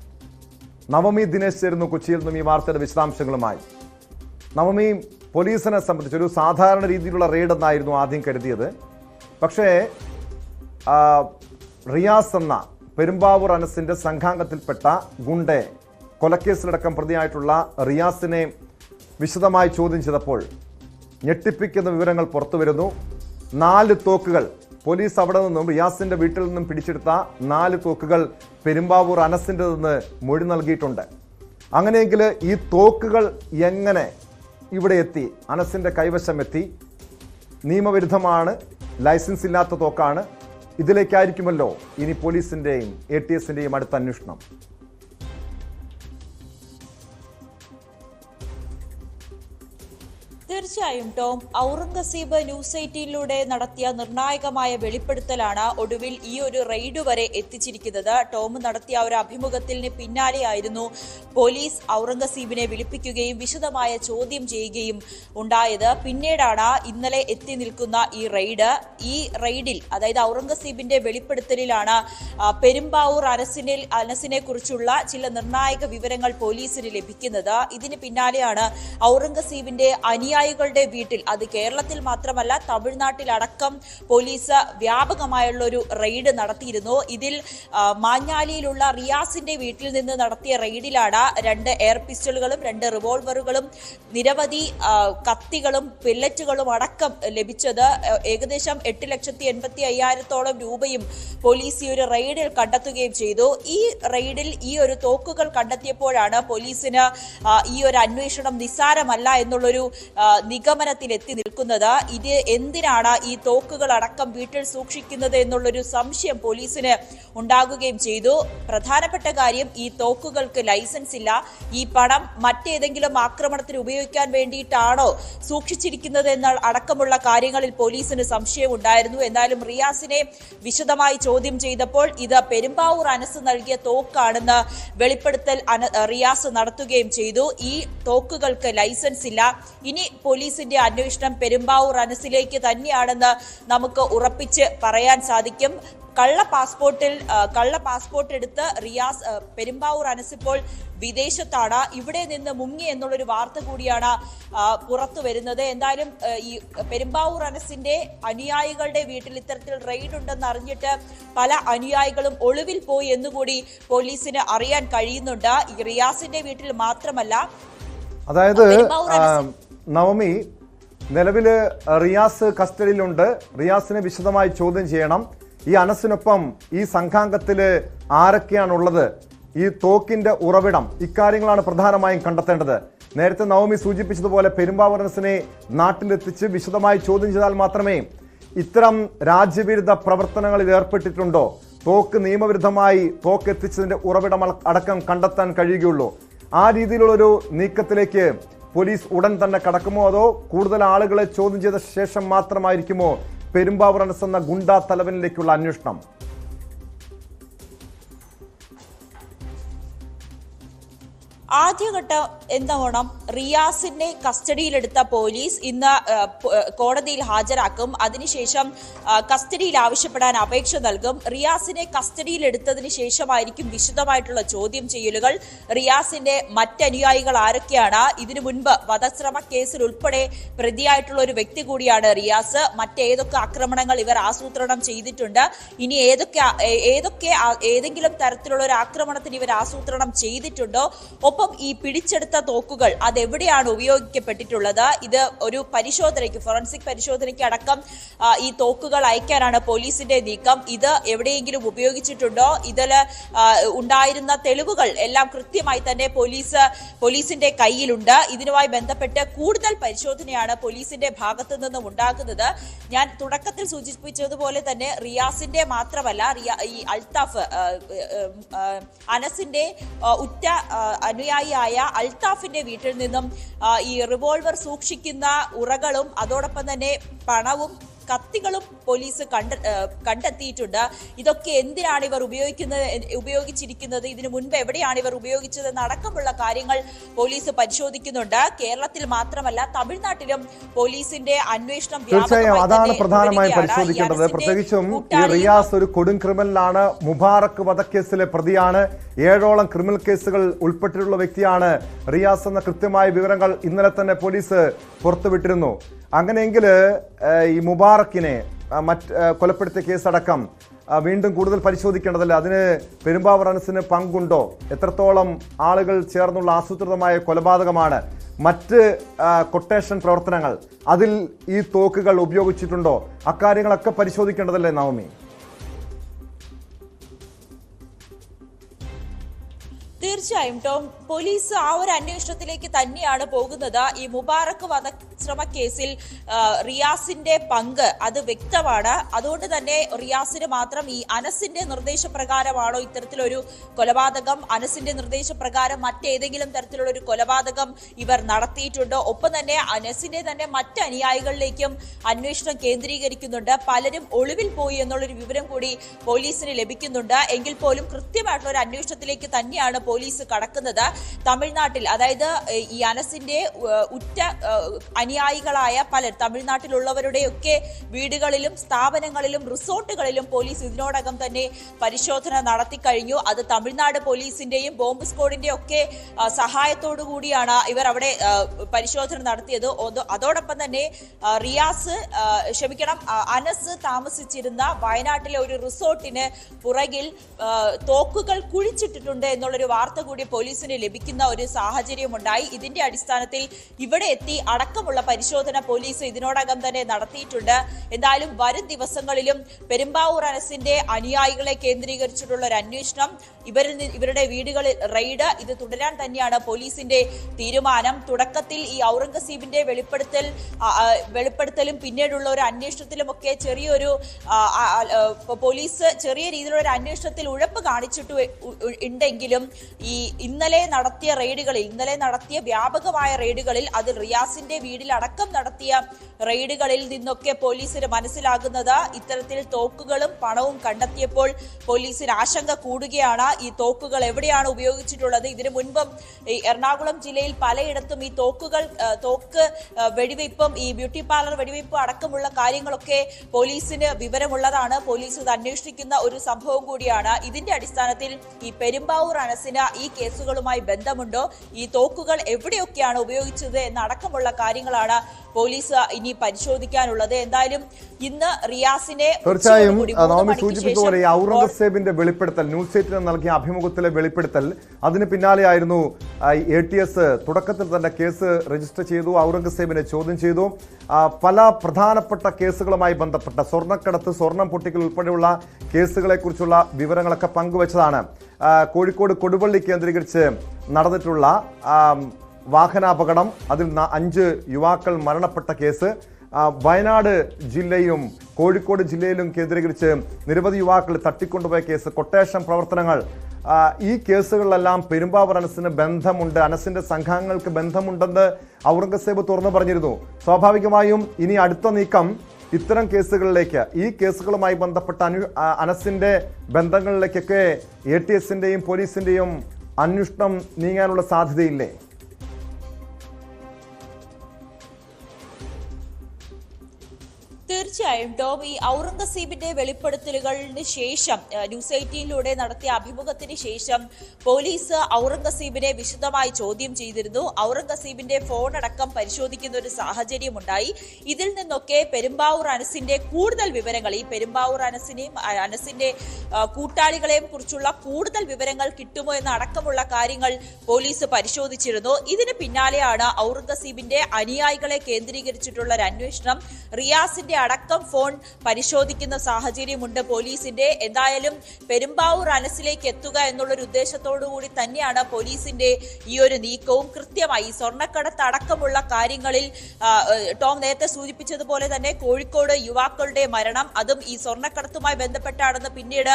നവമി ദിനേശ് ചേരുന്നു കൊച്ചിയിൽ നിന്നും ഈ വാർത്തയുടെ വിശദാംശങ്ങളുമായി. നവമി, പോലീസിനെ സംബന്ധിച്ച് ഒരു സാധാരണ രീതിയിലുള്ള റെയ്ഡ് എന്നായിരുന്നു ആദ്യം കരുതിയത്. പക്ഷേ റിയാസ് എന്ന പെരുമ്പാവൂർ അനസിന്റെ സംഘാംഗത്തിൽപ്പെട്ട ഗുണ്ടെ കൊലക്കേസിലടക്കം പ്രതിയായിട്ടുള്ള റിയാസിനെ വിശദമായി ചോദ്യം ചെയ്തപ്പോൾ ഞെട്ടിപ്പിക്കുന്ന വിവരങ്ങൾ പുറത്തു വരുന്നു. 4 തോക്കുകൾ പോലീസ് അവിടെ നിന്നും റിയാസിന്റെ വീട്ടിൽ നിന്നും പിടിച്ചെടുത്ത 4 തോക്കുകൾ പെരുമ്പാവൂർ അനസിൻ്റെതെന്ന് മൊഴി നൽകിയിട്ടുണ്ട്. അങ്ങനെയെങ്കിൽ ഈ തോക്കുകൾ എങ്ങനെ ഇവിടെ എത്തി, അനസിന്റെ കൈവശം എത്തി? നിയമവിരുദ്ധമാണ്, ലൈസൻസ് ഇല്ലാത്ത തോക്കാണ്. ഇതിലേക്കായിരിക്കുമല്ലോ ഇനി പോലീസിന്റെയും ATSന്റെയും അടുത്ത അന്വേഷണം. തീർച്ചയായും ടോം, ഔറംഗസീബ് ന്യൂസ് 18ലൂടെ നടത്തിയ നിർണായകമായ വെളിപ്പെടുത്തലാണ് ഒടുവിൽ ഈ ഒരു റെയ്ഡ് വരെ എത്തിച്ചിരിക്കുന്നത്. ടോം നടത്തിയ ഒരു അഭിമുഖത്തിന് പിന്നാലെയായിരുന്നു പോലീസ് ഔറംഗസീബിനെ വിളിപ്പിക്കുകയും വിശദമായ ചോദ്യം ചെയ്യുകയും ഉണ്ടായത്. പിന്നീടാണ് ഇന്നലെ എത്തി നിൽക്കുന്ന ഈ റെയ്ഡ്. ഈ റെയ്ഡിൽ, അതായത് ഔറംഗസീബിന്റെ വെളിപ്പെടുത്തലിലാണ് പെരുമ്പാവൂർ അനസിനെ കുറിച്ചുള്ള ചില നിർണായക വിവരങ്ങൾ പോലീസിന് ലഭിക്കുന്നത്. ഇതിന് പിന്നാലെയാണ് ഔറംഗസീബിന്റെ അനുയായികളുടെ വീട്ടിൽ, അത് കേരളത്തിൽ മാത്രമല്ല തമിഴ്നാട്ടിലടക്കം പോലീസ് വ്യാപകമായുള്ള ഒരു റെയ്ഡ് നടത്തിയിരുന്നു. ഇതിൽ മാഞ്ഞാലിയിലുള്ള റിയാസിന്റെ വീട്ടിൽ നിന്ന് നടത്തിയ റെയ്ഡിലാണ് 2 എയർ പിസ്റ്റളുകളും 2 റിവോൾവറുകളും നിരവധി കത്തികളും പെല്ലറ്റുകളും അടക്കം ലഭിച്ചത്. ഏകദേശം 8,85,000 രൂപയും പോലീസ് ഈ ഒരു റെയ്ഡിൽ കണ്ടെത്തുകയും ചെയ്തു. ഈ റെയ്ഡിൽ ഈ ഒരു തോക്കുകൾ കണ്ടെത്തിയപ്പോഴാണ് പോലീസിന് ഈ ഒരു അന്വേഷണം നിസ്സാരമല്ല എന്നുള്ളൊരു നിഗമനത്തിൽ എത്തി നിൽക്കുന്നത്. ഇത് എന്തിനാണ് ഈ തോക്കുകൾ അടക്കം വീട്ടിൽ സൂക്ഷിക്കുന്നത് എന്നുള്ളൊരു സംശയം പോലീസിന് ഉണ്ടാകുകയും ചെയ്തു. പ്രധാനപ്പെട്ട കാര്യം, ഈ തോക്കുകൾക്ക് ലൈസൻസ് ഇല്ല. ഈ പണം മറ്റേതെങ്കിലും ആക്രമണത്തിന് ഉപയോഗിക്കാൻ വേണ്ടിയിട്ടാണോ സൂക്ഷിച്ചിരിക്കുന്നത് എന്ന അടക്കമുള്ള കാര്യങ്ങളിൽ പോലീസിന് സംശയം ഉണ്ടായിരുന്നു. എന്നാലും റിയാസിനെ വിശദമായി ചോദ്യം ചെയ്തപ്പോൾ ഇത് പെരുമ്പാവൂർ അനസ് നൽകിയ തോക്കാണെന്ന് വെളിപ്പെടുത്തൽ റിയാസ് നടത്തുകയും ചെയ്തു. ഈ തോക്കുകൾക്ക് ലൈസൻസ് ഇല്ല. ഇനി പോലീസിന്റെ അന്വേഷണം പെരുമ്പാവൂർ അനസിലേക്ക് തന്നെയാണെന്ന് നമുക്ക് ഉറപ്പിച്ച് പറയാൻ സാധിക്കും. കള്ള പാസ്പോർട്ട് എടുത്ത് റിയാസ് പെരുമ്പാവൂർ അനസ് ഇപ്പോൾ വിദേശത്താണ്. ഇവിടെ നിന്ന് മുങ്ങി എന്നുള്ളൊരു വാർത്ത കൂടിയാണ് പുറത്തു വരുന്നത്. എന്തായാലും ഈ പെരുമ്പാവൂർ അനസിന്റെ അനുയായികളുടെ വീട്ടിൽ ഇത്തരത്തിൽ റെയ്ഡ് ഉണ്ടെന്ന് അറിഞ്ഞിട്ട് പല അനുയായികളും ഒളിവിൽ പോയി എന്നുകൂടി പോലീസിന് അറിയാൻ കഴിയുന്നുണ്ട്. ഈ റിയാസിന്റെ വീട്ടിൽ മാത്രമല്ല, അതായത് നവമി, നിലവില് റിയാസ് കസ്റ്റഡിയിലുണ്ട്. റിയാസിനെ വിശദമായി ചോദ്യം ചെയ്യണം. ഈ അനസിനൊപ്പം ഈ സംഘാംഗത്തില് ആരൊക്കെയാണുള്ളത്, ഈ തോക്കിന്റെ ഉറവിടം, ഇക്കാര്യങ്ങളാണ് പ്രധാനമായും കണ്ടെത്തേണ്ടത്. നേരത്തെ നവമി സൂചിപ്പിച്ചതുപോലെ പെരുമ്പാവൂർ അനസിനെ നാട്ടിലെത്തിച്ച് വിശദമായി ചോദ്യം ചെയ്താൽ മാത്രമേ ഇത്തരം രാജ്യവിരുദ്ധ പ്രവർത്തനങ്ങളിൽ ഏർപ്പെട്ടിട്ടുണ്ടോ, തോക്ക് നിയമവിരുദ്ധമായി തോക്ക് എത്തിച്ചതിന്റെ ഉറവിടം അടക്കം കണ്ടെത്താൻ കഴിയുകയുള്ളൂ. ആ രീതിയിലുള്ളൊരു നീക്കത്തിലേക്ക് പോലീസ് ഉടൻ തന്നെ കടക്കുമോ, അതോ കൂടുതൽ ആളുകളെ ചോദ്യം ചെയ്ത ശേഷം മാത്രമായിരിക്കുമോ പെരുമ്പാവൂർ അനസ് എന്ന ഗുണ്ടാ തലവനിലേക്കുള്ള അന്വേഷണം? ആദ്യഘട്ടം എന്നോണം റിയാസിനെ കസ്റ്റഡിയിലെടുത്ത പോലീസ് ഇന്ന് കോടതിയിൽ ഹാജരാക്കും. അതിനുശേഷം കസ്റ്റഡിയിൽ ആവശ്യപ്പെടാൻ അപേക്ഷ നൽകും. റിയാസിനെ കസ്റ്റഡിയിലെടുത്തതിന് ശേഷമായിരിക്കും വിശദമായിട്ടുള്ള ചോദ്യം ചെയ്യലുകൾ. റിയാസിന്റെ മറ്റനുയായികൾ ആരൊക്കെയാണ്, ഇതിനു മുൻപ് വധശ്രമ കേസിൽ ഉൾപ്പെടെ പ്രതിയായിട്ടുള്ള ഒരു വ്യക്തി കൂടിയാണ് റിയാസ്. മറ്റേതൊക്കെ ആക്രമണങ്ങൾ ഇവർ ആസൂത്രണം ചെയ്തിട്ടുണ്ട്, ഇനി ഏതെങ്കിലും തരത്തിലുള്ള ഒരു ആക്രമണത്തിന് ഇവർ ആസൂത്രണം ചെയ്തിട്ടുണ്ടോ, ഒപ്പം ഈ പിടിച്ചെടുത്ത തോക്കുകൾ അതെവിടെയാണ് ഉപയോഗിക്കപ്പെട്ടിട്ടുള്ളത്, ഇത് ഒരു പരിശോധനയ്ക്ക്, ഫോറൻസിക് പരിശോധനയ്ക്ക് അടക്കം ഈ തോക്കുകൾ അയക്കാനാണ് പോലീസിന്റെ നീക്കം. ഇത് എവിടെയെങ്കിലും ഉപയോഗിച്ചിട്ടുണ്ടോ, ഇതിൽ ഉണ്ടായിരുന്ന തെളിവുകൾ എല്ലാം കൃത്യമായി തന്നെ പോലീസിന്റെ കയ്യിലുണ്ട്. ഇതിനുമായി ബന്ധപ്പെട്ട് കൂടുതൽ പരിശോധനയാണ് പോലീസിന്റെ ഭാഗത്തു നിന്നും ഉണ്ടാകുന്നത്. ഞാൻ തുടക്കത്തിൽ സൂചിപ്പിച്ചതുപോലെ തന്നെ റിയാസിന്റെ മാത്രമല്ല, ഈ അൽത്താഫ് അനസിന്റെ ഉറ്റ അനുയായിയായ അൽത്താഫിന്റെ വീട്ടിൽ നിന്നും ഈ റിവോൾവർ സൂക്ഷിക്കുന്ന ഉറകളും അതോടൊപ്പം തന്നെ കത്തികളും പോലീസ് കണ്ടെത്തിയിട്ടുണ്ട്. ഇതൊക്കെ എന്തിനാണ് ഇവർ ഉപയോഗിച്ചിരിക്കുന്നത്, ഇതിനു മുൻപ് എവിടെയാണ് ഇവർ ഉപയോഗിച്ചതെന്ന് അടക്കമുള്ള കാര്യങ്ങൾ പോലീസ് പരിശോധിക്കുന്നുണ്ട്. കേരളത്തിൽ മാത്രമല്ല തമിഴ്നാട്ടിലും പോലീസിന്റെ അന്വേഷണം തീർച്ചയായും അതാണ് പ്രധാനമായും പരിശോധിക്കേണ്ടത്. പ്രത്യേകിച്ചും ഈ റിയാസ് ഒരു കൊടും ക്രിമിനലാണ്, മുബാറക്ക് വധക്കേസിലെ പ്രതിയാണ്, 7ഓളം ക്രിമിനൽ കേസുകൾ ഉൾപ്പെട്ടിട്ടുള്ള വ്യക്തിയാണ് റിയാസ് എന്ന കൃത്യമായ വിവരങ്ങൾ ഇന്നലെ തന്നെ പോലീസ് പുറത്തുവിട്ടിരുന്നു. അങ്ങനെയെങ്കിൽ ഈ മുബാറക്കിനെ കൊലപ്പെടുത്തിയ കേസടക്കം വീണ്ടും കൂടുതൽ പരിശോധിക്കേണ്ടതല്ലേ? അതിന് പെരുമ്പാവൂർ അനസിന് പങ്കുണ്ടോ? എത്രത്തോളം ആളുകൾ ചേർന്നുള്ള ആസൂത്രിതമായ കൊലപാതകമാണ്? മറ്റ് കൊട്ടേഷൻ പ്രവർത്തനങ്ങൾ, അതിൽ ഈ തോക്കുകൾ ഉപയോഗിച്ചിട്ടുണ്ടോ? അക്കാര്യങ്ങളൊക്കെ പരിശോധിക്കേണ്ടതല്ലേ നവമി? തീർച്ചയായും ടോം, പോലീസ് ആ ഒരു അന്വേഷണത്തിലേക്ക് തന്നെയാണ് പോകുന്നത്. ഈ മുബാറക്ക് വധശ്രമ കേസിൽ റിയാസിന്റെ പങ്ക് അത് വ്യക്തമാണ്. അതുകൊണ്ട് തന്നെ റിയാസിന് മാത്രം ഈ അനസിന്റെ നിർദ്ദേശപ്രകാരമാണോ ഇത്തരത്തിലൊരു കൊലപാതകം, അനസിന്റെ നിർദ്ദേശപ്രകാരം മറ്റേതെങ്കിലും തരത്തിലുള്ള ഒരു കൊലപാതകം ഇവർ നടത്തിയിട്ടുണ്ടോ? ഒപ്പം തന്നെ അനസിന്റെ തന്നെ മറ്റ് അനുയായികളിലേക്കും അന്വേഷണം കേന്ദ്രീകരിക്കുന്നുണ്ട്. പലരും ഒളിവിൽ പോയി എന്നുള്ളൊരു വിവരം കൂടി പോലീസിന് ലഭിക്കുന്നുണ്ട്. എങ്കിൽ പോലും കൃത്യമായിട്ടുള്ള ഒരു അന്വേഷണത്തിലേക്ക് തന്നെയാണ് പോലീസ് കടക്കുന്നത്. തമിഴ്നാട്ടിൽ, അതായത് ഈ അനസിന്റെ ഉറ്റ അനുയായികളായ പലർ തമിഴ്നാട്ടിലുള്ളവരുടെയൊക്കെ വീടുകളിലും സ്ഥാപനങ്ങളിലും റിസോർട്ടുകളിലും പോലീസ് ഇതിനോടകം തന്നെ പരിശോധന നടത്തി കഴിഞ്ഞു. അത് തമിഴ്നാട് പോലീസിന്റെയും ബോംബ് സ്ക്വാഡിന്റെ ഒക്കെ സഹായത്തോടു കൂടിയാണ് ഇവർ അവിടെ പരിശോധന നടത്തിയത്. അതോടൊപ്പം തന്നെ അനസ് താമസിച്ചിരുന്ന വയനാട്ടിലെ ഒരു റിസോർട്ടിന് പുറകിൽ തോക്കുകൾ കുഴിച്ചിട്ടിട്ടുണ്ട് എന്നുള്ളൊരു വാർത്ത കൂടി പോലീസിന് ലഭിക്കുന്ന ഒരു സാഹചര്യമുണ്ടായി. ഇതിന്റെ അടിസ്ഥാനത്തിൽ ഇവിടെ എത്തി അടക്കമുള്ള പരിശോധന പോലീസ് ഇതിനോടകം തന്നെ നടത്തിയിട്ടുണ്ട്. എന്തായാലും വരും ദിവസങ്ങളിലും പെരുമ്പാവൂർ അനസിന്റെ അനുയായികളെ കേന്ദ്രീകരിച്ചിട്ടുള്ള ഒരു അന്വേഷണം, ഇവരുടെ വീടുകളിൽ റെയ്ഡ്, ഇത് തുടരാൻ തന്നെയാണ് പോലീസിന്റെ തീരുമാനം. തുടക്കത്തിൽ ഈ ഔറംഗസീബിന്റെ വെളിപ്പെടുത്തലും പിന്നീടുള്ള ഒരു അന്വേഷണത്തിലുമൊക്കെ പോലീസ് ചെറിയ രീതിയിലുള്ള ഒരു അന്വേഷണത്തിൽ ഉഴപ്പ് കാണിച്ചിട്ടുണ്ടെങ്കിലും ഇന്നലെ നടത്തിയ വ്യാപകമായ റെയ്ഡുകളിൽ അതിൽ റിയാസിന്റെ വീടിലടക്കം നടത്തിയ റെയ്ഡുകളിൽ നിന്നൊക്കെ പോലീസിന് മനസ്സിലാകുന്നത് ഇത്തരത്തിൽ തോക്കുകളും പണവും കണ്ടെത്തിയപ്പോൾ പോലീസിന് ആശങ്ക കൂടുകയാണ്. ഈ തോക്കുകൾ എവിടെയാണ് ഉപയോഗിച്ചിട്ടുള്ളത്? ഇതിനു മുൻപും എറണാകുളം ജില്ലയിൽ പലയിടത്തും ഈ തോക്ക് വെടിവയ്പും ഈ ബ്യൂട്ടി പാർലർ വെടിവയ്പും അടക്കമുള്ള കാര്യങ്ങളൊക്കെ പോലീസിന് വിവരമുള്ളതാണ്. പോലീസ് ഇത് അന്വേഷിക്കുന്ന ഒരു സംഭവം കൂടിയാണ്. ഇതിന്റെ അടിസ്ഥാനത്തിൽ ഈ പെരുമ്പാവൂർ അനസിന് ഈ കേസുകളുമായി ബന്ധമുണ്ടോ, ഈ തോക്കുകൾ എവിടെയൊക്കെയാണ് ഉപയോഗിച്ചത് എന്നടക്കമുള്ള കാര്യങ്ങളാണ് പോലീസ് ഇനി പരിശോധിക്കാനുള്ളത്. എന്തായാലും ഇന്ന് റിയാസിനെ തീർച്ചയായും നവമി സൂചിപ്പിച്ചതുപോലെ ഔറംഗസേബിന്റെ വെളിപ്പെടുത്തൽ, ന്യൂസ് 8 നൽകിയ അഭിമുഖത്തിലെ വെളിപ്പെടുത്തൽ, അതിന് പിന്നാലെയായിരുന്നു ATS തുടക്കത്തിൽ തന്നെ കേസ് രജിസ്റ്റർ ചെയ്തു, ഔറംഗസേബിനെ ചോദ്യം ചെയ്തു. പല പ്രധാനപ്പെട്ട കേസുകളുമായി ബന്ധപ്പെട്ട സ്വർണ്ണക്കടത്ത്, സ്വർണം പൊട്ടിക്കൽ ഉൾപ്പെടെയുള്ള കേസുകളെ കുറിച്ചുള്ള വിവരങ്ങളൊക്കെ പങ്കുവച്ചതാണ്. കോഴിക്കോട് കൊടുവള്ളി കേന്ദ്രീകരിച്ച് നടന്നിട്ടുള്ള വാഹനാപകടം, അതിൽ 5 യുവാക്കൾ മരണപ്പെട്ട കേസ്, വയനാട് ജില്ലയും കോഴിക്കോട് ജില്ലയിലും കേന്ദ്രീകരിച്ച് നിരവധി യുവാക്കൾ തട്ടിക്കൊണ്ടുപോയ കേസ്, കൊട്ടേഷൻ പ്രവർത്തനങ്ങൾ, ഈ കേസുകളിലെല്ലാം പെരുമ്പാവൂർ അനസിന് ബന്ധമുണ്ട്, അനസിന്റെ സംഘങ്ങൾക്ക് ബന്ധമുണ്ടെന്ന് ഔറംഗസേബ് തുറന്നു പറഞ്ഞിരുന്നു. സ്വാഭാവികമായും ഇനി അടുത്ത നീക്കം ഇത്തരം കേസുകളിലേക്ക്, ഈ കേസുകളുമായി ബന്ധപ്പെട്ട അനസിന്റെ ബന്ധങ്ങളിലേക്കൊക്കെ ATSന്റെയും പോലീസിന്റെയും അന്വേഷണം നീങ്ങാനുള്ള സാധ്യതയില്ലേ? തീർച്ചയായും ടോം, ഈ ഔറംഗസീബിന്റെ വെളിപ്പെടുത്തലുകളിന് ശേഷം ന്യൂസ് 18 നടത്തിയ അഭിമുഖത്തിന് ശേഷം പോലീസ് ഔറംഗസീബിനെ വിശദമായി ചോദ്യം ചെയ്തിരുന്നു. ഔറംഗസീബിന്റെ ഫോൺ അടക്കം പരിശോധിക്കുന്ന ഒരു സാഹചര്യമുണ്ടായി. ഇതിൽ നിന്നൊക്കെ പെരുമ്പാവൂർ അനസിന്റെ കൂടുതൽ വിവരങ്ങൾ, ഈ പെരുമ്പാവൂർ അനസിനെയും അനസിന്റെ കൂട്ടാളികളെയും കുറിച്ചുള്ള കൂടുതൽ വിവരങ്ങൾ കിട്ടുമോ എന്ന അടക്കമുള്ള കാര്യങ്ങൾ പോലീസ് പരിശോധിച്ചിരുന്നു. ഇതിന് പിന്നാലെയാണ് ഔറംഗസീബിന്റെ അനുയായികളെ കേന്ദ്രീകരിച്ചിട്ടുള്ള ഒരു അന്വേഷണം. റിയാസിന്റെ അടക്കം ഫോൺ പരിശോധിക്കുന്ന സാഹചര്യമുണ്ട് പോലീസിന്റെ. എന്തായാലും പെരുമ്പാവൂർ അനസിലേക്ക് എത്തുക എന്നുള്ളൊരു ഉദ്ദേശത്തോടു കൂടി തന്നെയാണ് പോലീസിന്റെ ഈ ഒരു നീക്കവും. കൃത്യമായി സ്വർണ്ണക്കടത്ത് അടക്കമുള്ള കാര്യങ്ങളിൽ ടോം നേരത്തെ സൂചിപ്പിച്ചതുപോലെ തന്നെ കോഴിക്കോട് യുവാക്കളുടെ മരണം, അതും ഈ സ്വർണ്ണക്കടത്തുമായി ബന്ധപ്പെട്ടാണെന്ന് പിന്നീട്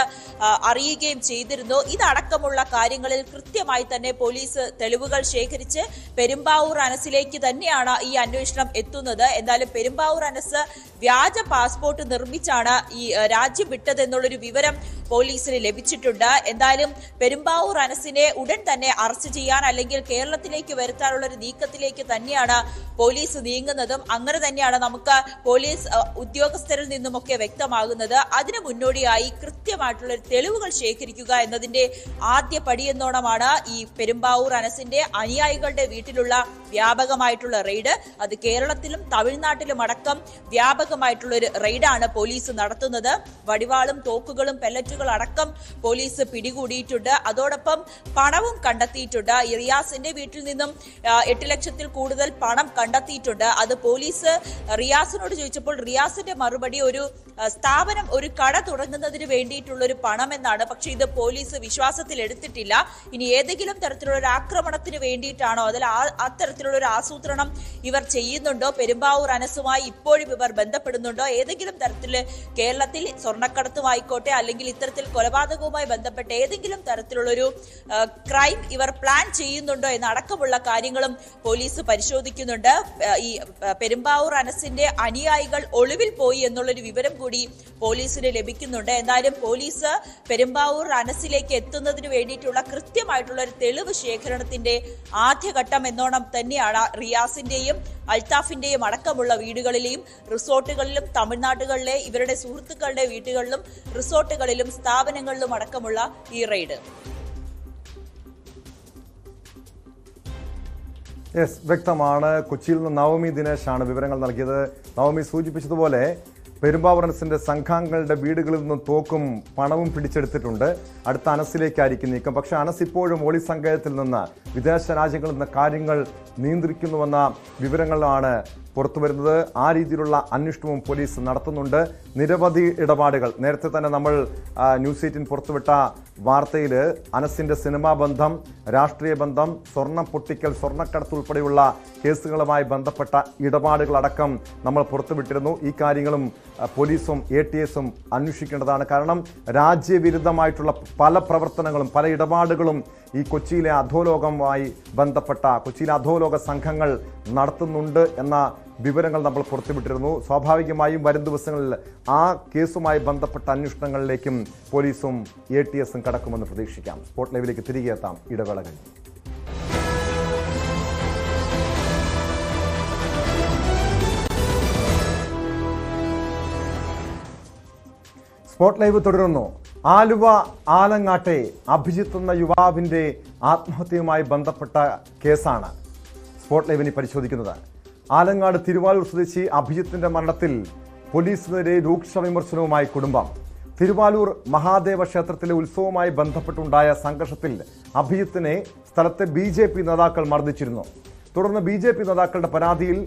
അറിയുകയും ചെയ്തിരുന്നു. ഇതടക്കമുള്ള കാര്യങ്ങളിൽ കൃത്യമായി തന്നെ പോലീസ് തെളിവുകൾ ശേഖരിച്ച് പെരുമ്പാവൂർ അനസിലേക്ക് തന്നെയാണ് ഈ അന്വേഷണം എത്തുന്നത്. എന്തായാലും പെരുമ്പാവൂർ അനസ് വ്യാജ പാസ്പോർട്ട് നിർമ്മിച്ചാണ് ഈ രാജ്യം വിട്ടതെന്നുള്ളൊരു വിവരം പോലീസിന് ലഭിച്ചിട്ടുണ്ട്. എന്തായാലും പെരുമ്പാവൂർ അനസിനെ ഉടൻ തന്നെ അറസ്റ്റ് ചെയ്യാൻ അല്ലെങ്കിൽ കേരളത്തിലേക്ക് വരുത്താനുള്ള ഒരു നീക്കത്തിലേക്ക് തന്നെയാണ് പോലീസ് നീങ്ങുന്നതും അങ്ങനെ തന്നെയാണ് നമുക്ക് പോലീസ് ഉദ്യോഗസ്ഥരിൽ നിന്നുമൊക്കെ വ്യക്തമാകുന്നത്. അതിനു മുന്നോടിയായി കൃത്യമായിട്ടുള്ള തെളിവുകൾ ശേഖരിക്കുക എന്നതിന്റെ ആദ്യ പടിയെന്നോണമാണ് ഈ പെരുമ്പാവൂർ അനസിന്റെ അനുയായികളുടെ വീട്ടിലുള്ള വ്യാപകമായിട്ടുള്ള റെയ്ഡ്. അത് കേരളത്തിലും തമിഴ്നാട്ടിലും അടക്കം വ്യാപകമായിട്ടുള്ള ഒരു റെയ്ഡാണ് പോലീസ് നടത്തുന്നത്. വടിവാളും തോക്കുകളും പെല്ലറ്റുകൾ അടക്കം പോലീസ് പിടികൂടിയിട്ടുണ്ട്. അതോടൊപ്പം പണവും കണ്ടെത്തിയിട്ടുണ്ട്. റിയാസിന്റെ വീട്ടിൽ നിന്നും 8 ലക്ഷത്തിൽ കൂടുതൽ പണം കണ്ടെത്തിയിട്ടുണ്ട്. അത് പോലീസ് റിയാസിനോട് ചോദിച്ചപ്പോൾ റിയാസിന്റെ മറുപടി ഒരു സ്ഥാപനം, ഒരു കട തുടങ്ങുന്നതിന് വേണ്ടിയിട്ടുള്ള ഒരു പണം എന്നാണ്. പക്ഷെ ഇത് പോലീസ് വിശ്വാസത്തിൽ എടുത്തിട്ടില്ല. ഇനി ഏതെങ്കിലും തരത്തിലുള്ള ഒരു ആക്രമണത്തിന് വേണ്ടിയിട്ടാണോ, അതിൽ അത്തരത്തിലുള്ള ഒരു ആസൂത്രണം ഇവർ ചെയ്യുന്നുണ്ടോ, പെരുമ്പാവൂർ അനസുമായി ഇപ്പോഴും ഇവർ ബന്ധപ്പെടുന്നുണ്ടോ, ഏതെങ്കിലും തരത്തിൽ കേരളത്തിൽ സ്വർണ്ണക്കടത്തുമായിക്കോട്ടെ അല്ലെങ്കിൽ ഇത്തരത്തിൽ കൊലപാതകവുമായി ബന്ധപ്പെട്ട ഏതെങ്കിലും തരത്തിലുള്ളൊരു ക്രൈം ഇവർ പ്ലാൻ ചെയ്യുന്നുണ്ടോ എന്നടക്കമുള്ള കാര്യങ്ങളും പോലീസ് പരിശോധിക്കുന്നുണ്ട്. ഈ പെരുമ്പാവൂർ അനസിന്റെ അനുയായികൾ ഒളിവിൽ പോയി എന്നുള്ളൊരു വിവരം കൂടി പോലീസിന് ലഭിക്കുന്നുണ്ട്. എന്തായാലും പോലീസ് പെരുമ്പാവൂർ അനസിലേക്ക് എത്തുന്നതിന് വേണ്ടിയിട്ടുള്ള കൃത്യമായിട്ടുള്ള ഒരു തെളിവ് ശേഖരണത്തിന്റെ ആദ്യഘട്ടം എന്നോണം തന്നെയാണ് റിയാസിന്റെയും അൽത്താഫിന്റെയും അടക്കമുള്ള വീടുകളിലെയും റിസോർട്ടുകളിലും തമിഴ്നാടുകളിലെ ഇവരുടെ സുഹൃത്തുക്കളുടെ വീടുകളിലും റിസോർട്ടുകളിലും സ്ഥാപനങ്ങളിലും അടക്കമുള്ള ഈ റെയ്ഡ്. വ്യക്തമാണ്. കൊച്ചിയിൽ നിന്ന് നവമി ദിനേശാണ് വിവരങ്ങൾ നൽകിയത്. നവമി സൂചിപ്പിച്ചതുപോലെ പെരുമ്പാവൂർ അനസിന്റെ സംഘാംഗങ്ങളുടെ വീടുകളിൽ നിന്നും തോക്കും പണവും പിടിച്ചെടുത്തിട്ടുണ്ട്. അടുത്ത അനസിലേക്കായിരിക്കും നീക്കം. പക്ഷേ അനസ് ഇപ്പോഴും ഒളി സങ്കേതത്തിൽ നിന്ന് വിദേശ രാജ്യങ്ങളിൽ നിന്ന് കാര്യങ്ങൾ നിയന്ത്രിക്കുന്നുവെന്ന വിവരങ്ങളാണ് പുറത്തു വരുന്നത്. ആ രീതിയിലുള്ള അന്വേഷണവും പോലീസ് നടത്തുന്നുണ്ട്. നിരവധി ഇടപാടുകൾ നേരത്തെ തന്നെ നമ്മൾ ന്യൂസ് 18 പുറത്തുവിട്ട വാർത്തയിൽ അനസിന്റെ സിനിമാ ബന്ധം, രാഷ്ട്രീയ ബന്ധം, സ്വർണം പൊട്ടിക്കൽ, സ്വർണ്ണക്കടത്ത് ഉൾപ്പെടെയുള്ള കേസുകളുമായി ബന്ധപ്പെട്ട ഇടപാടുകളടക്കം നമ്മൾ പുറത്തുവിട്ടിരുന്നു. ഈ കാര്യങ്ങളും പോലീസും ATSും അന്വേഷിക്കേണ്ടതാണ്. കാരണം രാജ്യവിരുദ്ധമായിട്ടുള്ള പല പ്രവർത്തനങ്ങളും പല ഇടപാടുകളും ഈ കൊച്ചിയിലെ അധോലോകവുമായി ബന്ധപ്പെട്ട കൊച്ചിയിലെ അധോലോക സംഘങ്ങൾ നടത്തുന്നുണ്ട് എന്ന വിവരങ്ങൾ നമ്മൾ പുറത്തുവിട്ടിരുന്നു. സ്വാഭാവികമായും വരും ദിവസങ്ങളിൽ ആ കേസുമായി ബന്ധപ്പെട്ട അന്വേഷണങ്ങളിലേക്കും പോലീസും ATS കടക്കുമെന്ന് പ്രതീക്ഷിക്കാം. സ്പോട്ട് ലൈവിലേക്ക് തിരികെ എത്താം ഇടവേള കഴിഞ്ഞ്. സ്പോട്ട് ലൈവ് തുടരുന്നു. ആലുവ ആലങ്ങാട്ടെ അഭിജിത്ത് എന്ന യുവാവിൻ്റെ ആത്മഹത്യയുമായി ബന്ധപ്പെട്ട കേസാണ് സ്പോട്ട് ലൈവിന് പരിശോധിക്കുന്നത്. ആലങ്ങാട് തിരുവാലൂർ സ്വദേശി അഭിജിത്തിന്റെ മരണത്തിൽ പോലീസിനെതിരെ രൂക്ഷ വിമർശനവുമായി കുടുംബം. തിരുവാലൂർ മഹാദേവ ക്ഷേത്രത്തിലെ ഉത്സവവുമായി ബന്ധപ്പെട്ടുണ്ടായ സംഘർഷത്തിൽ അഭിജിത്തിനെ സ്ഥലത്തെ BJP നേതാക്കൾ മർദ്ദിച്ചിരുന്നു. തുടർന്ന് BJP നേതാക്കളുടെ പരാതിയിൽ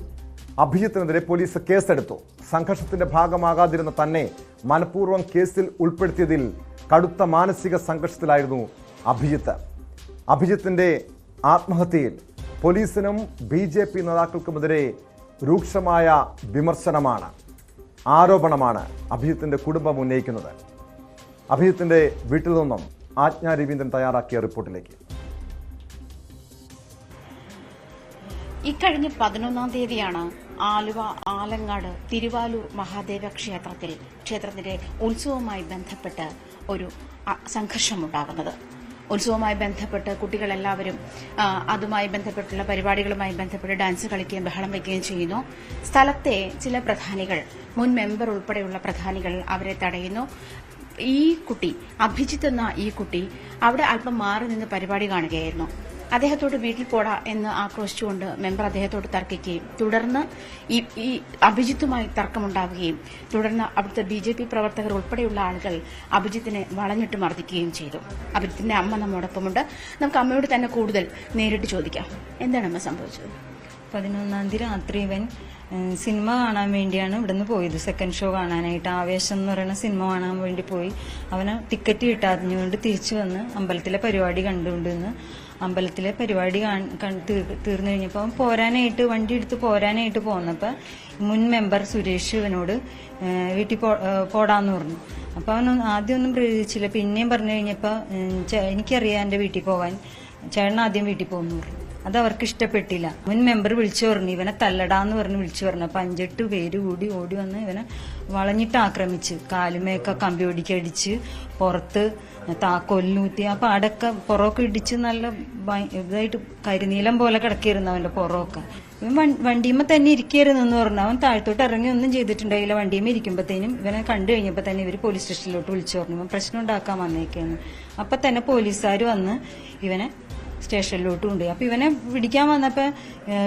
അഭിജിത്തിനെതിരെ പോലീസ് കേസെടുത്തു. സംഘർഷത്തിന്റെ ഭാഗമാകാതിരുന്ന തന്നെ മനഃപൂർവ്വം കേസിൽ ഉൾപ്പെടുത്തിയതിൽ കടുത്ത മാനസിക സംഘർഷത്തിലായിരുന്നു അഭിജിത്ത്. അഭിജിത്തിന്റെ ആത്മഹത്യയിൽ പോലീസിനും BJP നേതാക്കൾക്കുമെതിരെ രൂക്ഷമായ വിമർശനമാണ്, ആരോപണമാണ് അഭിജിത്തിന്റെ കുടുംബം ഉന്നയിക്കുന്നത്. അഭിജിത്തിന്റെ വീട്ടിൽ നിന്നും ആജ്ഞ രവീന്ദ്രൻ തയ്യാറാക്കിയ റിപ്പോർട്ടിലേക്ക്. ഇക്കഴിഞ്ഞ 11-ാം തീയതിയാണ് ആലുവ ആലങ്ങാട് തിരുവാലൂർ മഹാദേവ ക്ഷേത്രത്തിന്റെ ഉത്സവവുമായി ബന്ധപ്പെട്ട് ഒരു സംഘർഷമുണ്ടാകുന്നത്. ഉത്സവവുമായി ബന്ധപ്പെട്ട് കുട്ടികളെല്ലാവരും അതുമായി ബന്ധപ്പെട്ടുള്ള പരിപാടികളുമായി ബന്ധപ്പെട്ട് ഡാൻസ് കളിക്കുകയും ബഹളം വയ്ക്കുകയും ചെയ്യുന്നു. സ്ഥലത്തെ ചില പ്രധാനികൾ, മുൻ മെമ്പർ ഉൾപ്പെടെയുള്ള പ്രധാനികൾ അവരെ തടയുന്നു. ഈ കുട്ടി, അഭിജിത്ത് എന്ന ഈ കുട്ടി അവിടെ അല്പം മാറി നിന്ന് പരിപാടി കാണുകയായിരുന്നു. അദ്ദേഹത്തോട് വീട്ടിൽ പോടാ എന്ന് ആക്രോശിച്ചുകൊണ്ട് മെമ്പർ അദ്ദേഹത്തോട് തർക്കിക്കുകയും തുടർന്ന് ഈ അഭിജിത്തുമായി തർക്കമുണ്ടാവുകയും തുടർന്ന് അവിടുത്തെ BJP പ്രവർത്തകർ ഉൾപ്പെടെയുള്ള ആളുകൾ അഭിജിത്തിനെ വളഞ്ഞിട്ട് മർദ്ദിക്കുകയും ചെയ്തു. അഭിജിത്തിന്റെ അമ്മ നമ്മോടൊപ്പമുണ്ട്. നമുക്ക് അമ്മയോട് തന്നെ കൂടുതൽ നേരിട്ട് ചോദിക്കാം. എന്താണ് അമ്മ സംഭവിച്ചത്? 11-ാം തീയതി രാത്രി ഇവൻ സിനിമ കാണാൻ വേണ്ടിയാണ് ഇവിടുന്ന് പോയത്. സെക്കൻഡ് ഷോ കാണാനായിട്ട് ആവേശം എന്ന് പറയുന്ന സിനിമ കാണാൻ വേണ്ടി പോയി. അവന് ടിക്കറ്റ് കിട്ടാതിഞ്ഞുകൊണ്ട് തിരിച്ചു വന്ന് അമ്പലത്തിലെ പരിപാടി കണ്ടുകൊണ്ടിരുന്ന് അമ്പലത്തിലെ പരിപാടി തീർന്നു കഴിഞ്ഞപ്പോൾ പോരാനായിട്ട് വണ്ടി എടുത്ത് പോരാനായിട്ട് പോന്നപ്പോൾ മുൻ മെമ്പർ സുരേഷ് ഇവനോട് വീട്ടിൽ പോടാന്ന് പറഞ്ഞു. അപ്പോൾ അവൻ ആദ്യമൊന്നും പ്രതീക്ഷിച്ചില്ല. പിന്നെയും പറഞ്ഞു കഴിഞ്ഞപ്പോൾ എനിക്കറിയാം എൻ്റെ വീട്ടിൽ പോകാൻ, ചേട്ടൻ ആദ്യം വീട്ടിൽ പോകുന്നു പറഞ്ഞു. അത് അവർക്ക് ഇഷ്ടപ്പെട്ടില്ല. മുൻ മെമ്പർ വിളിച്ചു പറഞ്ഞു ഇവനെ തല്ലടാന്ന് പറഞ്ഞ് വിളിച്ചു പറഞ്ഞു. അപ്പം 5-8 പേര് കൂടി ഓടി വന്ന് ഇവനെ വളഞ്ഞിട്ട് ആക്രമിച്ച് കാലുമേക്കെ കമ്പി ഒടിക്കടിച്ച് പുറത്ത് താക്കോലിനൂത്തി ആ പാടൊക്കെ പുറമൊക്കെ ഇടിച്ച് നല്ല ഇതായിട്ട് കരിനീലം പോലെ കിടക്കിയിരുന്നു അവന്റെ പുറമൊക്കെ. ഇവൻ വണ്ടിയുമ്പോൾ തന്നെ ഇരിക്കരുന്നു എന്ന് പറഞ്ഞു. അവൻ താഴത്തോട്ട് ഇറങ്ങി ഒന്നും ചെയ്തിട്ടുണ്ടായില്ല. വണ്ടിയുമ്പോൾ ഇരിക്കുമ്പോഴത്തേനും ഇവനെ കണ്ടു കഴിഞ്ഞപ്പോൾ തന്നെ ഇവർ പോലീസ് സ്റ്റേഷനിലോട്ട് വിളിച്ചു പറഞ്ഞു ഇവൻ പ്രശ്നം ഉണ്ടാക്കാൻ വന്നേക്കാണ്. അപ്പം തന്നെ പോലീസുകാർ വന്ന് ഇവനെ സ്റ്റേഷനിലോട്ട് കൊണ്ടുപോയി. അപ്പൊ ഇവനെ പിടിക്കാൻ വന്നപ്പോ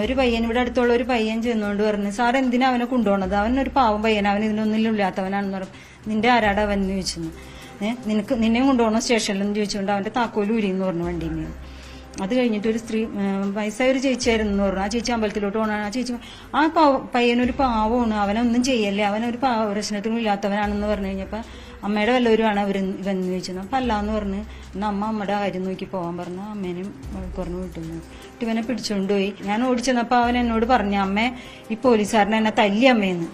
ഒരു പയ്യൻ, ഇവിടെ അടുത്തുള്ള ഒരു പയ്യൻ ചെന്നുകൊണ്ട് പറഞ്ഞു സാർ എന്തിനാ അവനെ കൊണ്ടുപോകണത്, അവനൊരു പാവം പയ്യൻ, അവൻ ഇതിനൊന്നിലും ഇല്ലാത്തവനാണെന്ന് പറഞ്ഞു. നിന്റെ ആരാടാ അവൻ എന്ന് ചോദിച്ചു. നിന്നെയും കൊണ്ടുപോകണം സ്റ്റേഷനിലെന്ന് ചോദിച്ചുകൊണ്ട് അവന്റെ താക്കോല് ഉരിയെന്ന് പറഞ്ഞു വണ്ടിയിൽ നിന്ന്. അത് കഴിഞ്ഞിട്ട് ഒരു സ്ത്രീ, വയസ്സായ ഒരു ചേച്ചിയായിരുന്നു പറഞ്ഞു. ആ ചേച്ചി അമ്പലത്തിലോട്ട് പോകണം. ആ ചേച്ചി ആ പയ്യനൊരു പാവമാണ്, അവനൊന്നും ചെയ്യല്ലേ, അവനൊരു പ്രശ്നത്തിനും ഇല്ലാത്തവനാണെന്ന് പറഞ്ഞു കഴിഞ്ഞപ്പോൾ അമ്മയുടെ വല്ലവരുമാണ് ഇവൻ ചോദിച്ചു. അപ്പം അല്ലാന്ന് പറഞ്ഞ് എന്നാൽ അമ്മയുടെ കാര്യം നോക്കി പോകാൻ പറഞ്ഞു. അമ്മേനും കുറഞ്ഞു വിട്ടുന്നു. ഇവനെ പിടിച്ചുകൊണ്ടുപോയി. ഞാൻ ഓടിച്ചെന്നപ്പോൾ അവൻ എന്നോട് പറഞ്ഞു അമ്മേ ഈ പോലീസുകാരനെ എന്നെ തല്ലി അമ്മയെന്ന്.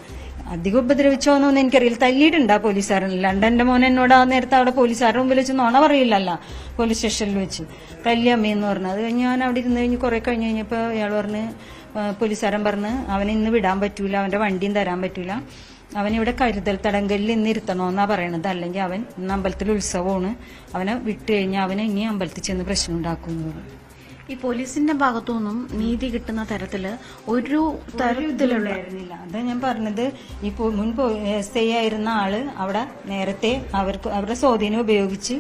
അധികം ഉപദ്രവിച്ചോന്നൊന്നും എനിക്കറിയില്ല. തല്ലിയിട്ടുണ്ടാ പോലീസുകാരനല്ലാണ്ട് എൻ്റെ മോൻ എന്നോട് ആ നേരത്തെ അവിടെ പോലീസുകാരുടെ മുമ്പിൽ വെച്ച് നോണ പറയില്ലല്ലോ, പോലീസ് സ്റ്റേഷനിൽ വെച്ച് തല്ലി അമ്മയെന്ന് പറഞ്ഞു. അത് കഴിഞ്ഞ് ഞാൻ അവിടെ ഇരുന്ന് കഴിഞ്ഞ് കുറെ കഴിഞ്ഞ് കഴിഞ്ഞപ്പോൾ ഇയാൾ പറഞ്ഞ്, പോലീസുകാരൻ പറഞ്ഞ് അവനെ ഇന്ന് വിടാൻ പറ്റൂല, അവന്റെ വണ്ടിയും തരാൻ പറ്റൂല, അവനിവിടെ കരുതൽ തടങ്കലിൽ ഇന്ന് ഇരുത്തണമെന്നാ പറയണത്, അല്ലെങ്കിൽ അവൻ ഇന്ന് അമ്പലത്തിൽ ഉത്സവമാണ്, അവനെ വിട്ടു കഴിഞ്ഞാൽ അവനെ ഇനി അമ്പലത്തിൽ ചെന്ന് പ്രശ്നം ഉണ്ടാക്കുമെന്ന് പറഞ്ഞു. ഈ പോലീസിന്റെ ഭാഗത്തുനിന്നും നീതി കിട്ടുന്ന തരത്തില് ഒരു തരത്തിലുണ്ടായിരുന്നില്ല. അതാ ഞാൻ പറഞ്ഞത്. ഈ മുൻ SI ആയിരുന്ന ആള് അവിടെ നേരത്തെ അവരുടെ സ്വാധീനം ഉപയോഗിച്ച്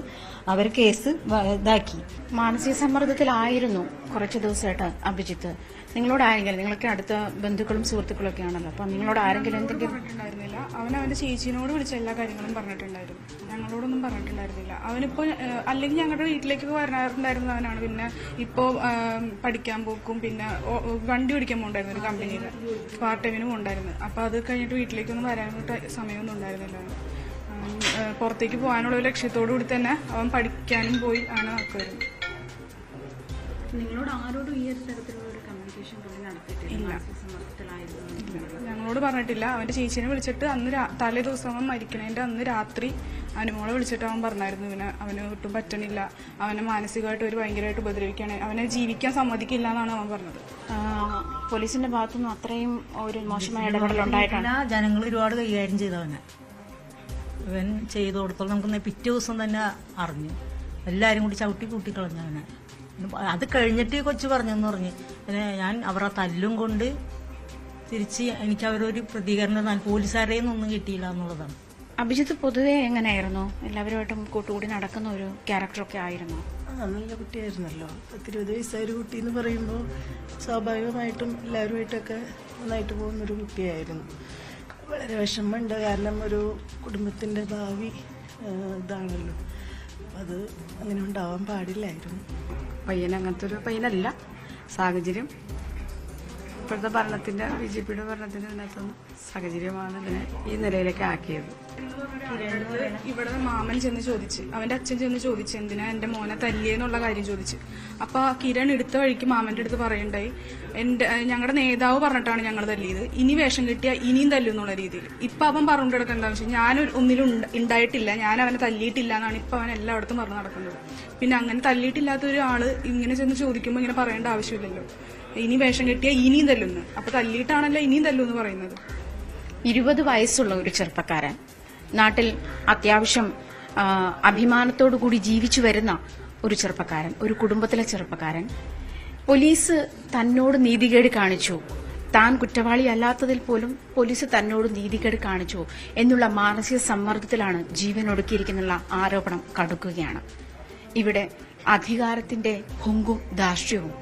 അവർ കേസ് ഇതാക്കി. മാനസിക സമ്മർദ്ദത്തിലായിരുന്നു കുറച്ചു ദിവസമായിട്ട് അഭിജിത്ത്. നിങ്ങളോട് ആരെങ്കിലും, നിങ്ങളൊക്കെ അടുത്ത ബന്ധുക്കളും സുഹൃത്തുക്കളും ഒക്കെ ആണല്ലോ, അപ്പൊ നിങ്ങളോട് ആരെങ്കിലും എന്തെങ്കിലും പറഞ്ഞിട്ടുണ്ടായിരുന്നില്ല? അവന്റെ ചേച്ചീനോട് വിളിച്ച എല്ലാ കാര്യങ്ങളും പറഞ്ഞിട്ടുണ്ടായിരുന്നു, ഞങ്ങളോടൊന്നും പറഞ്ഞിട്ടില്ലായിരുന്നില്ല. അവനിപ്പോ അല്ലെങ്കിൽ ഞങ്ങളുടെ വീട്ടിലേക്ക് വരാറുണ്ടായിരുന്ന അവനാണ്. പിന്നെ ഇപ്പോ പഠിക്കാൻ പോക്കും പിന്നെ വണ്ടി ഓടിക്കാൻ പോകണ്ടായിരുന്നു, ഒരു കമ്പനിയിൽ പാർട്ട് ടൈമിനും ഉണ്ടായിരുന്നു. അപ്പൊ അത് കഴിഞ്ഞിട്ട് വീട്ടിലേക്കൊന്നും വരാനായിട്ട് സമയമൊന്നും ഉണ്ടായിരുന്നില്ല. പുറത്തേക്ക് പോകാനുള്ള ഒരു ലക്ഷ്യത്തോടു കൂടി തന്നെ അവൻ പഠിക്കാനും പോയി ആണ് നടക്കുമായിരുന്നു. നിങ്ങളോട് ആരോടും ഈ ഒരു തരത്തിലുള്ള ഒരു കമ്മ്യൂണിക്കേഷൻ നടത്തിയിട്ടില്ല? ഞങ്ങളോട് പറഞ്ഞിട്ടില്ല. അവന്റെ ചേച്ചീനെ വിളിച്ചിട്ട് അന്ന് തലേ ദിവസം അവൻ മരിക്കണേന്റെ അന്ന് രാത്രി അനുമോളെ വിളിച്ചിട്ട് അവൻ പറഞ്ഞായിരുന്നു അവന് ഒട്ടും പറ്റണില്ല, അവനെ മാനസികമായിട്ട് ഒരു ഭയങ്കരമായിട്ട് ഉപദ്രവിക്കുകയാണ്, അവനെ ജീവിക്കാൻ സമ്മതിക്കില്ല എന്നാണ് അവൻ പറഞ്ഞത്. പോലീസിന്റെ ഭാഗത്തുനിന്ന് അത്രയും ഒരു മോശമായ ഇടപെടലുണ്ടായിട്ടാണ് ജനങ്ങൾ ഒരുപാട് കൈകാര്യം ചെയ്തവനെ. ഇവൻ ചെയ്തു കൊടുത്തോളം നമുക്ക് പിറ്റേ ദിവസം തന്നെ അറിഞ്ഞു, എല്ലാവരും കൂടി ചവിട്ടി കൂട്ടിക്കളഞ്ഞവനെ. അത് കഴിഞ്ഞിട്ട് കൊച്ചു പറഞ്ഞെന്ന് പറഞ്ഞ് ഞാൻ അവരുടെ തല്ലും കൊണ്ട് തിരിച്ച് എനിക്ക് അവരൊരു പ്രതികരണം പോലീസുകാരെയും ഒന്നും കിട്ടിയില്ല എന്നുള്ളതാണ്. അഭിജിത്ത് പൊതുവെ എങ്ങനെയായിരുന്നു? എല്ലാവരുമായിട്ടും കൂട്ടുകൂടി നടക്കുന്ന ഒരു ക്യാരക്ടറൊക്കെ ആയിരുന്നു. നല്ല കുട്ടിയായിരുന്നല്ലോ. 20 വയസ്സായ ഒരു കുട്ടി എന്ന് പറയുമ്പോൾ സ്വാഭാവികമായിട്ടും എല്ലാവരുമായിട്ടൊക്കെ നന്നായിട്ട് പോകുന്നൊരു കുട്ടിയായിരുന്നു. വളരെ വിഷമമുണ്ട്, കാരണം ഒരു കുടുംബത്തിൻ്റെ ഭാവി ഇതാണല്ലോ, അത് അങ്ങനെ ഉണ്ടാവാൻ പാടില്ലായിരുന്നു. പയ്യൻ അങ്ങനത്തെ ഒരു പയ്യനല്ല. സാഹചര്യം ഇപ്പോഴത്തെ ഭരണത്തിന്റെ BJPയുടെ ഭരണത്തിന്റെ അതിനകത്തുനിന്ന് സാഹചര്യമാണ് ഇതിനെ ഈ നിലയിലേക്ക് ആക്കിയത്. ഇവിടെ മാമൻ ചെന്ന് ചോദിച്ച്, അവന്റെ അച്ഛൻ ചെന്ന് ചോദിച്ച് എന്തിനാ എന്റെ മോനെ തല്ലിയെന്നുള്ള കാര്യം ചോദിച്ച്. അപ്പൊ കിരൺ എടുത്ത വഴിക്ക് മാമന്റെ അടുത്ത് പറയണ്ടായി, ഞങ്ങളുടെ നേതാവ് പറഞ്ഞിട്ടാണ് ഞങ്ങൾ തല്ലിയത്, ഇനി വേഷം കിട്ടിയാൽ ഇനിയും തല്ലും എന്നുള്ള രീതിയിൽ. ഇപ്പൊ അവൻ പറഞ്ഞുകൊണ്ട് കിടക്കുക എന്താണെന്ന് വെച്ചാൽ ഞാൻ ഒന്നിലും ഉണ്ടായിട്ടില്ല, ഞാൻ അവനെ തല്ലിയിട്ടില്ല എന്നാണ് ഇപ്പൊ അവൻ എല്ലായിടത്തും പറഞ്ഞു നടക്കുന്നത്. പിന്നെ അങ്ങനെ തല്ലിയിട്ടില്ലാത്ത ഒരാള് ഇങ്ങനെ ചെന്ന് ചോദിക്കുമ്പോൾ ഇങ്ങനെ പറയേണ്ട ആവശ്യമില്ലല്ലോ, ഇനി വേഷം കിട്ടിയാൽ ഇനിയും തല്ലുന്നു. അപ്പൊ തല്ലിയിട്ടാണല്ലോ ഇനിയും തല്ലു എന്ന് പറയുന്നത്. 20 വയസ്സുള്ള ഒരു ചെറുപ്പക്കാരൻ, നാട്ടിൽ അത്യാവശ്യം അഭിമാനത്തോടുകൂടി ജീവിച്ചു വരുന്ന ഒരു ചെറുപ്പക്കാരൻ, ഒരു കുടുംബത്തിലെ ചെറുപ്പക്കാരൻ, പോലീസ് തന്നോട് നീതികേട് കാണിച്ചു, താൻ കുറ്റവാളിയല്ലാത്തതിൽ പോലും പോലീസ് തന്നോട് നീതികേട് കാണിച്ചു എന്നുള്ള മാനസിക സമ്മർദ്ദത്തിലാണ് ജീവൻ ഒടുക്കിയിരിക്കുന്നുള്ള ആരോപണം കടുക്കുകയാണ്. ഇവിടെ അധികാരത്തിന്റെ ഹുങ്കും ധാർഷ്ട്യവും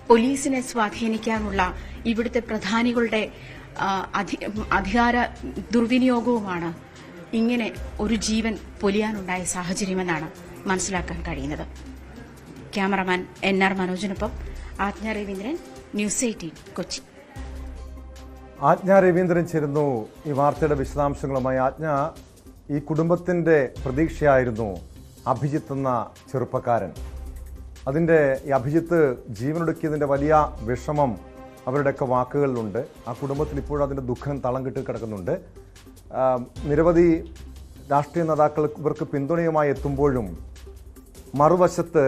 പോലീസിനെ സ്വാധീനിക്കാനുള്ള ഇവിടുത്തെ പ്രധാനികളുടെ അധികാര ദുർവിനിയോഗവുമാണ് ഇങ്ങനെ ഒരു ജീവൻ പൊലിയാനുണ്ടായ സാഹചര്യമെന്നാണ് മനസ്സിലാക്കാൻ കഴിയുന്നത്. ക്യാമറമാൻ NR മനോജിനൊപ്പം ആജ്ഞ രവീന്ദ്രൻ, ന്യൂസ് 18 കൊച്ചി. ആജ്ഞ രവീന്ദ്രൻ ചേരുന്നു ഈ വാർത്തയുടെ വിശദാംശങ്ങളുമായി. ആജ്ഞ, ഈ കുടുംബത്തിന്റെ പ്രതീക്ഷയായിരുന്നു അഭിജിത്ത് എന്ന ചെറുപ്പക്കാരൻ. ഈ അഭിജിത്ത് ജീവനൊടുക്കിയതിന്റെ വലിയ വിഷമം അവരുടെയൊക്കെ വാക്കുകളിലുണ്ട്. ആ കുടുംബത്തിൽ ഇപ്പോഴും അതിന്റെ ദുഃഖം തളം കെട്ടി കിടക്കുന്നുണ്ട്. നിരവധി രാഷ്ട്രീയ നേതാക്കൾ ഇവർക്ക് പിന്തുണയുമായി എത്തുമ്പോഴും മറുവശത്ത്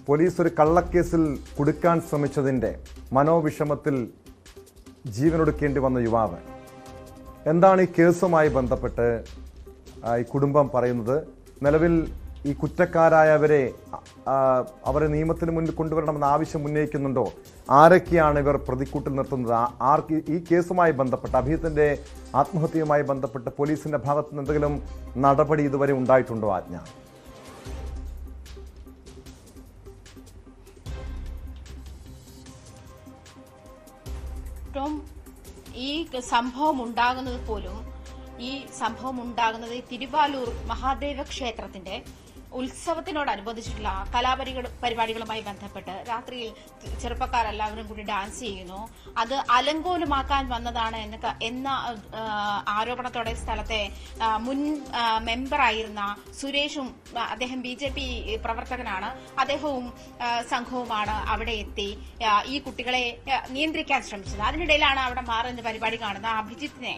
പോലീസ് ഒരു കള്ളക്കേസിൽ കുടുക്കാൻ ശ്രമിച്ചതിൻ്റെ മനോവിഷമത്തിൽ ജീവനൊടുക്കേണ്ടി വന്ന യുവാവ്. എന്താണ് ഈ കേസുമായി ബന്ധപ്പെട്ട് ഈ കുടുംബം പറയുന്നത്? നിലവിൽ ഈ കുറ്റക്കാരായവരെ അവരെ നിയമത്തിന് മുന്നിൽ കൊണ്ടുവരണമെന്ന ആവശ്യം ഉന്നയിക്കുന്നുണ്ടോ? ആരൊക്കെയാണ് ഇവർ പ്രതിക്കൂട്ടിൽ നിർത്തുന്നത്? ആർക്ക് ഈ കേസുമായി ബന്ധപ്പെട്ട്, അഭിജിത്തിന്റെ ആത്മഹത്യയുമായി ബന്ധപ്പെട്ട് പോലീസിന്റെ ഭാഗത്ത് നിന്ന് എന്തെങ്കിലും നടപടി ഇതുവരെ ഉണ്ടായിട്ടുണ്ടോ ആജ്ഞ? ഈ സംഭവം ഉണ്ടാകുന്നത് തിരുവാലൂർ മഹാദേവ ക്ഷേത്രത്തിന്റെ ഉത്സവത്തിനോടനുബന്ധിച്ചിട്ടുള്ള പരിപാടികളുമായി ബന്ധപ്പെട്ട് രാത്രിയിൽ ചെറുപ്പക്കാരെല്ലാവരും കൂടി ഡാൻസ് ചെയ്യുന്നു. അത് അലങ്കോലമാക്കാൻ വന്നതാണ് എന്ന ആരോപണത്തോടെ സ്ഥലത്തെ മുൻ മെമ്പറായിരുന്ന സുരേഷും, അദ്ദേഹം BJP പ്രവർത്തകനാണ്, അദ്ദേഹവും സംഘവുമാണ് അവിടെ എത്തി ഈ കുട്ടികളെ നിയന്ത്രിക്കാൻ ശ്രമിച്ചത്. അതിനിടയിലാണ് അവിടെ മാറുന്ന പരിപാടി കാണുന്ന അഭിജിത്തിനെ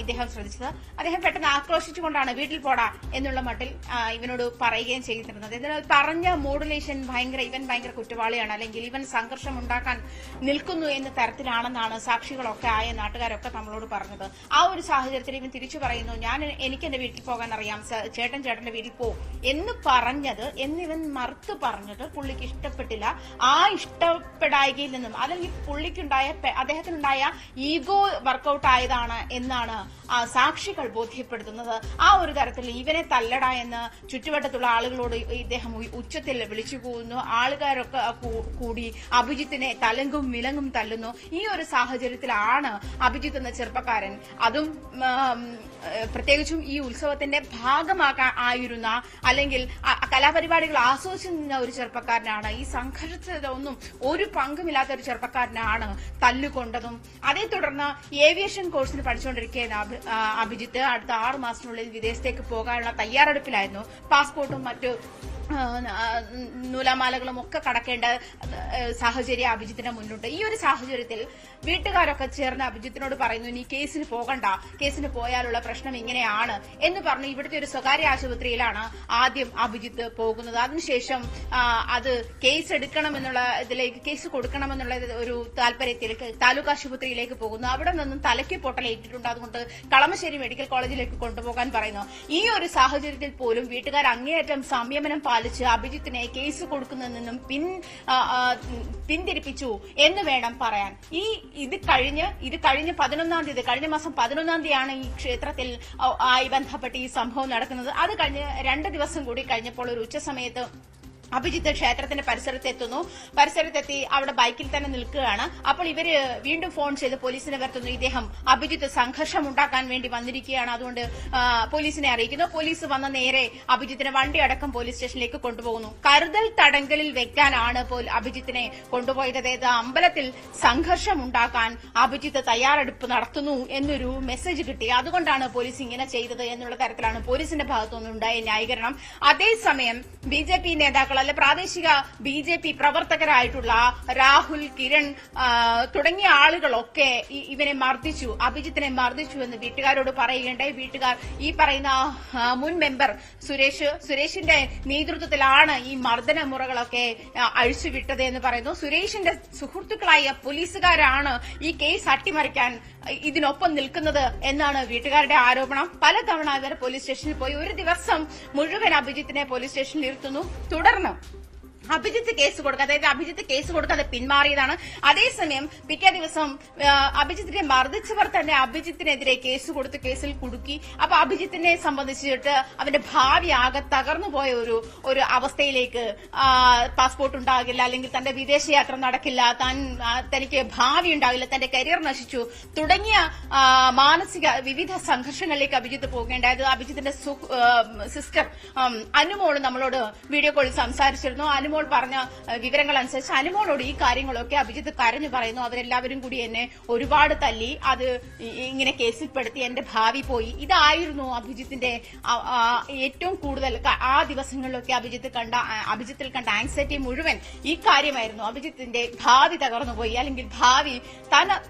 ഇദ്ദേഹം ശ്രദ്ധിച്ചത്. അദ്ദേഹം പെട്ടെന്ന് ആക്രോശിച്ചുകൊണ്ടാണ് വീട്ടിൽ പോടാ എന്നുള്ള മട്ടിൽ ഇവനോട് പറയുകയും ചെയ്തിരുന്നത്. എന്നാൽ പറഞ്ഞ മോഡുലേഷൻ ഇവൻ ഭയങ്കര കുറ്റവാളിയാണ്, അല്ലെങ്കിൽ ഇവൻ സംഘർഷം ഉണ്ടാക്കാൻ നിൽക്കുന്നു എന്ന തരത്തിലാണെന്നാണ് സാക്ഷികളൊക്കെ ആയ നാട്ടുകാരൊക്കെ നമ്മളോട് പറഞ്ഞത്. ആ ഒരു സാഹചര്യത്തിൽ ഇവൻ തിരിച്ചു പറയുന്നു, എനിക്ക് എന്റെ വീട്ടിൽ പോകാൻ അറിയാം, ചേട്ടന്റെ വീട്ടിൽ പോ എന്നിവൻ മറുത്ത് പറഞ്ഞത് പുള്ളിക്ക് ഇഷ്ടപ്പെട്ടില്ല. ആ ഇഷ്ടപ്പെടായകയിൽ നിന്നും അല്ലെങ്കിൽ അദ്ദേഹത്തിനുണ്ടായ ഈഗോ വർക്കൗട്ട് ആയതാണ് എന്നാണ് സാക്ഷികൾ ബോധ്യപ്പെടുത്തുന്നത്. ആ ഒരു തരത്തിൽ ഇവനെ തല്ലട എന്ന് ചുറ്റുവട്ടത്തുള്ള ആളുകളോട് ഇദ്ദേഹം ഉച്ചത്തിൽ വിളിച്ചു പോകുന്നു. ആളുകാരൊക്കെ കൂടി അഭിജിത്തിനെ തലങ്കും വിലങ്ങും തല്ലുന്നു. ഈ ഒരു സാഹചര്യത്തിലാണ് അഭിജിത്ത് എന്ന ചെറുപ്പക്കാരൻ, അതും പ്രത്യേകിച്ചും ഈ ഉത്സവത്തിന്റെ ഭാഗമായിരുന്ന അല്ലെങ്കിൽ കലാപരിപാടികൾ ആസ്വദിച്ചു നിന്ന ഒരു ചെറുപ്പക്കാരനാണ്, ഈ സംഘർഷത്തിലൊന്നും ഒരു പങ്കുമില്ലാത്ത ഒരു ചെറുപ്പക്കാരനാണ് തല്ലുകൊണ്ടതും. അതേ തുടർന്ന് ഏവിയേഷൻ കോഴ്സിന് പഠിച്ചുകൊണ്ടിരിക്കുന്ന അഭിജിത്ത് അടുത്ത 6 മാസത്തിനുള്ളിൽ വിദേശത്തേക്ക് പോകാനുള്ള തയ്യാറെടുപ്പിലായിരുന്നു. പാസ്പോർട്ടും മറ്റു നൂലാമാലകളും ഒക്കെ കടക്കേണ്ട സാഹചര്യം അഭിജിത്തിന് മുന്നുണ്ട്. ഈ ഒരു സാഹചര്യത്തിൽ വീട്ടുകാരൊക്കെ ചേർന്ന് അഭിജിത്തിനോട് പറയുന്നു, നീ കേസിന് പോകണ്ട, കേസിന് പോയാലുള്ള പ്രശ്നം ഇങ്ങനെയാണ് എന്ന് പറഞ്ഞ് ഇവിടുത്തെ ഒരു സ്വകാര്യ ആശുപത്രിയിലാണ് ആദ്യം അഭിജിത്ത് പോകുന്നത്. അതിനുശേഷം അത് കേസ് എടുക്കണമെന്നുള്ള ഇതിലേക്ക്, കേസ് കൊടുക്കണമെന്നുള്ള ഒരു താല്പര്യത്തിലേക്ക് താലൂക്ക് ആശുപത്രിയിലേക്ക് പോകുന്നു. അവിടെ നിന്നും തലയ്ക്ക് പൊട്ടലേറ്റിട്ടുണ്ട്. അതുകൊണ്ട് കളമശ്ശേരി മെഡിക്കൽ കോളേജിലേക്ക് കൊണ്ടുപോകാൻ പറയുന്നു. ഈ ഒരു സാഹചര്യത്തിൽ പോലും വീട്ടുകാർ അങ്ങേയറ്റം സംയമനം പാലിച്ച് അഭിജിത്തിനെ കേസ് കൊടുക്കുന്നതിൽ നിന്നും പിന്തിരിപ്പിച്ചു എന്ന് വേണം പറയാൻ. ഇത് കഴിഞ്ഞ് 11-ാം തീയതി, കഴിഞ്ഞ മാസം 11-ാം തീയതിയാണ് ഈ ക്ഷേത്രത്തിൽ ആയി ബന്ധപ്പെട്ട് ഈ സംഭവം നടക്കുന്നത്. അത് കഴിഞ്ഞ് 2 ദിവസം കൂടി കഴിഞ്ഞപ്പോൾ ഒരു ഉച്ച സമയത്ത് അഭിജിത്ത് ക്ഷേത്രത്തിന്റെ പരിസരത്തെത്തി അവിടെ ബൈക്കിൽ തന്നെ നിൽക്കുകയാണ്. അപ്പോൾ ഇവര് വീണ്ടും ഫോൺ ചെയ്ത് പോലീസിനെ വരുത്തുന്നു. ഇദ്ദേഹം അഭിജിത്ത് സംഘർഷം ഉണ്ടാക്കാൻ വേണ്ടി വന്നിരിക്കുകയാണ്, അതുകൊണ്ട് പോലീസിനെ അറിയിക്കുന്നു. പോലീസ് വന്ന നേരെ അഭിജിത്തിനെ വണ്ടി അടക്കം പോലീസ് സ്റ്റേഷനിലേക്ക് കൊണ്ടുപോകുന്നു. കരുതൽ തടങ്കലിൽ വെക്കാനാണ് അഭിജിത്തിനെ കൊണ്ടുപോയത്. അമ്പലത്തിൽ സംഘർഷം ഉണ്ടാക്കാൻ അഭിജിത്ത് തയ്യാറെടുപ്പ് നടത്തുന്നു എന്നൊരു മെസ്സേജ് കിട്ടി, അതുകൊണ്ടാണ് പോലീസ് ഇങ്ങനെ ചെയ്തത് എന്നുള്ള തരത്തിലാണ് പോലീസിന്റെ ഭാഗത്തുനിന്നുണ്ടായ ന്യായീകരണം. അതേസമയം ബിജെപി നേതാക്കൾ അല്ലെ പ്രാദേശിക ബിജെപി പ്രവർത്തകരായിട്ടുള്ള രാഹുൽ, കിരൺ തുടങ്ങിയ ആളുകളൊക്കെ ഇവനെ മർദ്ദിച്ചു, അഭിജിത്തിനെ മർദ്ദിച്ചു എന്ന് വീട്ടുകാരോട് പറയുകയുണ്ടായി. വീട്ടുകാർ ഈ പറയുന്ന മുൻ മെമ്പർ സുരേഷിന്റെ നേതൃത്വത്തിലാണ് ഈ മർദ്ദന മുറകളൊക്കെ അഴിച്ചുവിട്ടത് എന്ന് പറയുന്നു. സുരേഷിന്റെ സുഹൃത്തുക്കളായ പോലീസുകാരാണ് ഈ കേസ് അട്ടിമറിക്കാൻ ഇതിനൊപ്പം നിൽക്കുന്നത് എന്നാണ് വീട്ടുകാരുടെ ആരോപണം. പലതവണ ഇവർ പോലീസ് സ്റ്റേഷനിൽ പോയി. ഒരു ദിവസം മുഴുവൻ അഭിജിത്തിനെ പോലീസ് സ്റ്റേഷനിൽ ഇരുത്തുന്നു. തുടർന്ന് അഭിജിത്ത് കേസ് കൊടുക്കാതെ പിന്മാറിയതാണ്. അതേസമയം പിറ്റേ ദിവസം അഭിജിത്തിനെ മർദ്ദിച്ചവർ തന്നെ അഭിജിത്തിനെതിരെ കേസ് കൊടുത്ത് കേസിൽ കുടുക്കി. അപ്പൊ അഭിജിത്തിനെ സംബന്ധിച്ചിട്ട് അവന്റെ ഭാവി ആകെ തകർന്നുപോയ ഒരു അവസ്ഥയിലേക്ക്, പാസ്പോർട്ട് ഉണ്ടാകില്ല, അല്ലെങ്കിൽ തന്റെ വിദേശയാത്ര നടക്കില്ല, തനിക്ക് ഭാവി ഉണ്ടാകില്ല, തന്റെ കരിയർ നശിച്ചു തുടങ്ങിയ മാനസിക വിവിധ സംഘർഷങ്ങളിലേക്ക് അഭിജിത്ത് പോകേണ്ടായത്. അഭിജിത്തിന്റെ സിസ്റ്റർ അനുമോള് നമ്മളോട് വീഡിയോ കോളിൽ സംസാരിച്ചിരുന്നു. അനുമോൾ പറഞ്ഞ വിവരങ്ങൾ അനുസരിച്ച് അനുമോളോട് ഈ കാര്യങ്ങളൊക്കെ അഭിജിത്ത് കരഞ്ഞു പറയുന്നു. അവരെല്ലാവരും കൂടി എന്നെ ഒരുപാട് തല്ലി, അത് ഇങ്ങനെ കേസിൽപ്പെടുത്തി, എന്റെ ഭാവി പോയി. ഇതായിരുന്നു അഭിജിത്തിന്റെ ഏറ്റവും കൂടുതൽ ആ ദിവസങ്ങളിലൊക്കെ അഭിജിത്തിൽ കണ്ട ആങ്സൈറ്റി മുഴുവൻ ഈ കാര്യമായിരുന്നു. അഭിജിത്തിന്റെ ഭാവി തകർന്നുപോയി, അല്ലെങ്കിൽ ഭാവി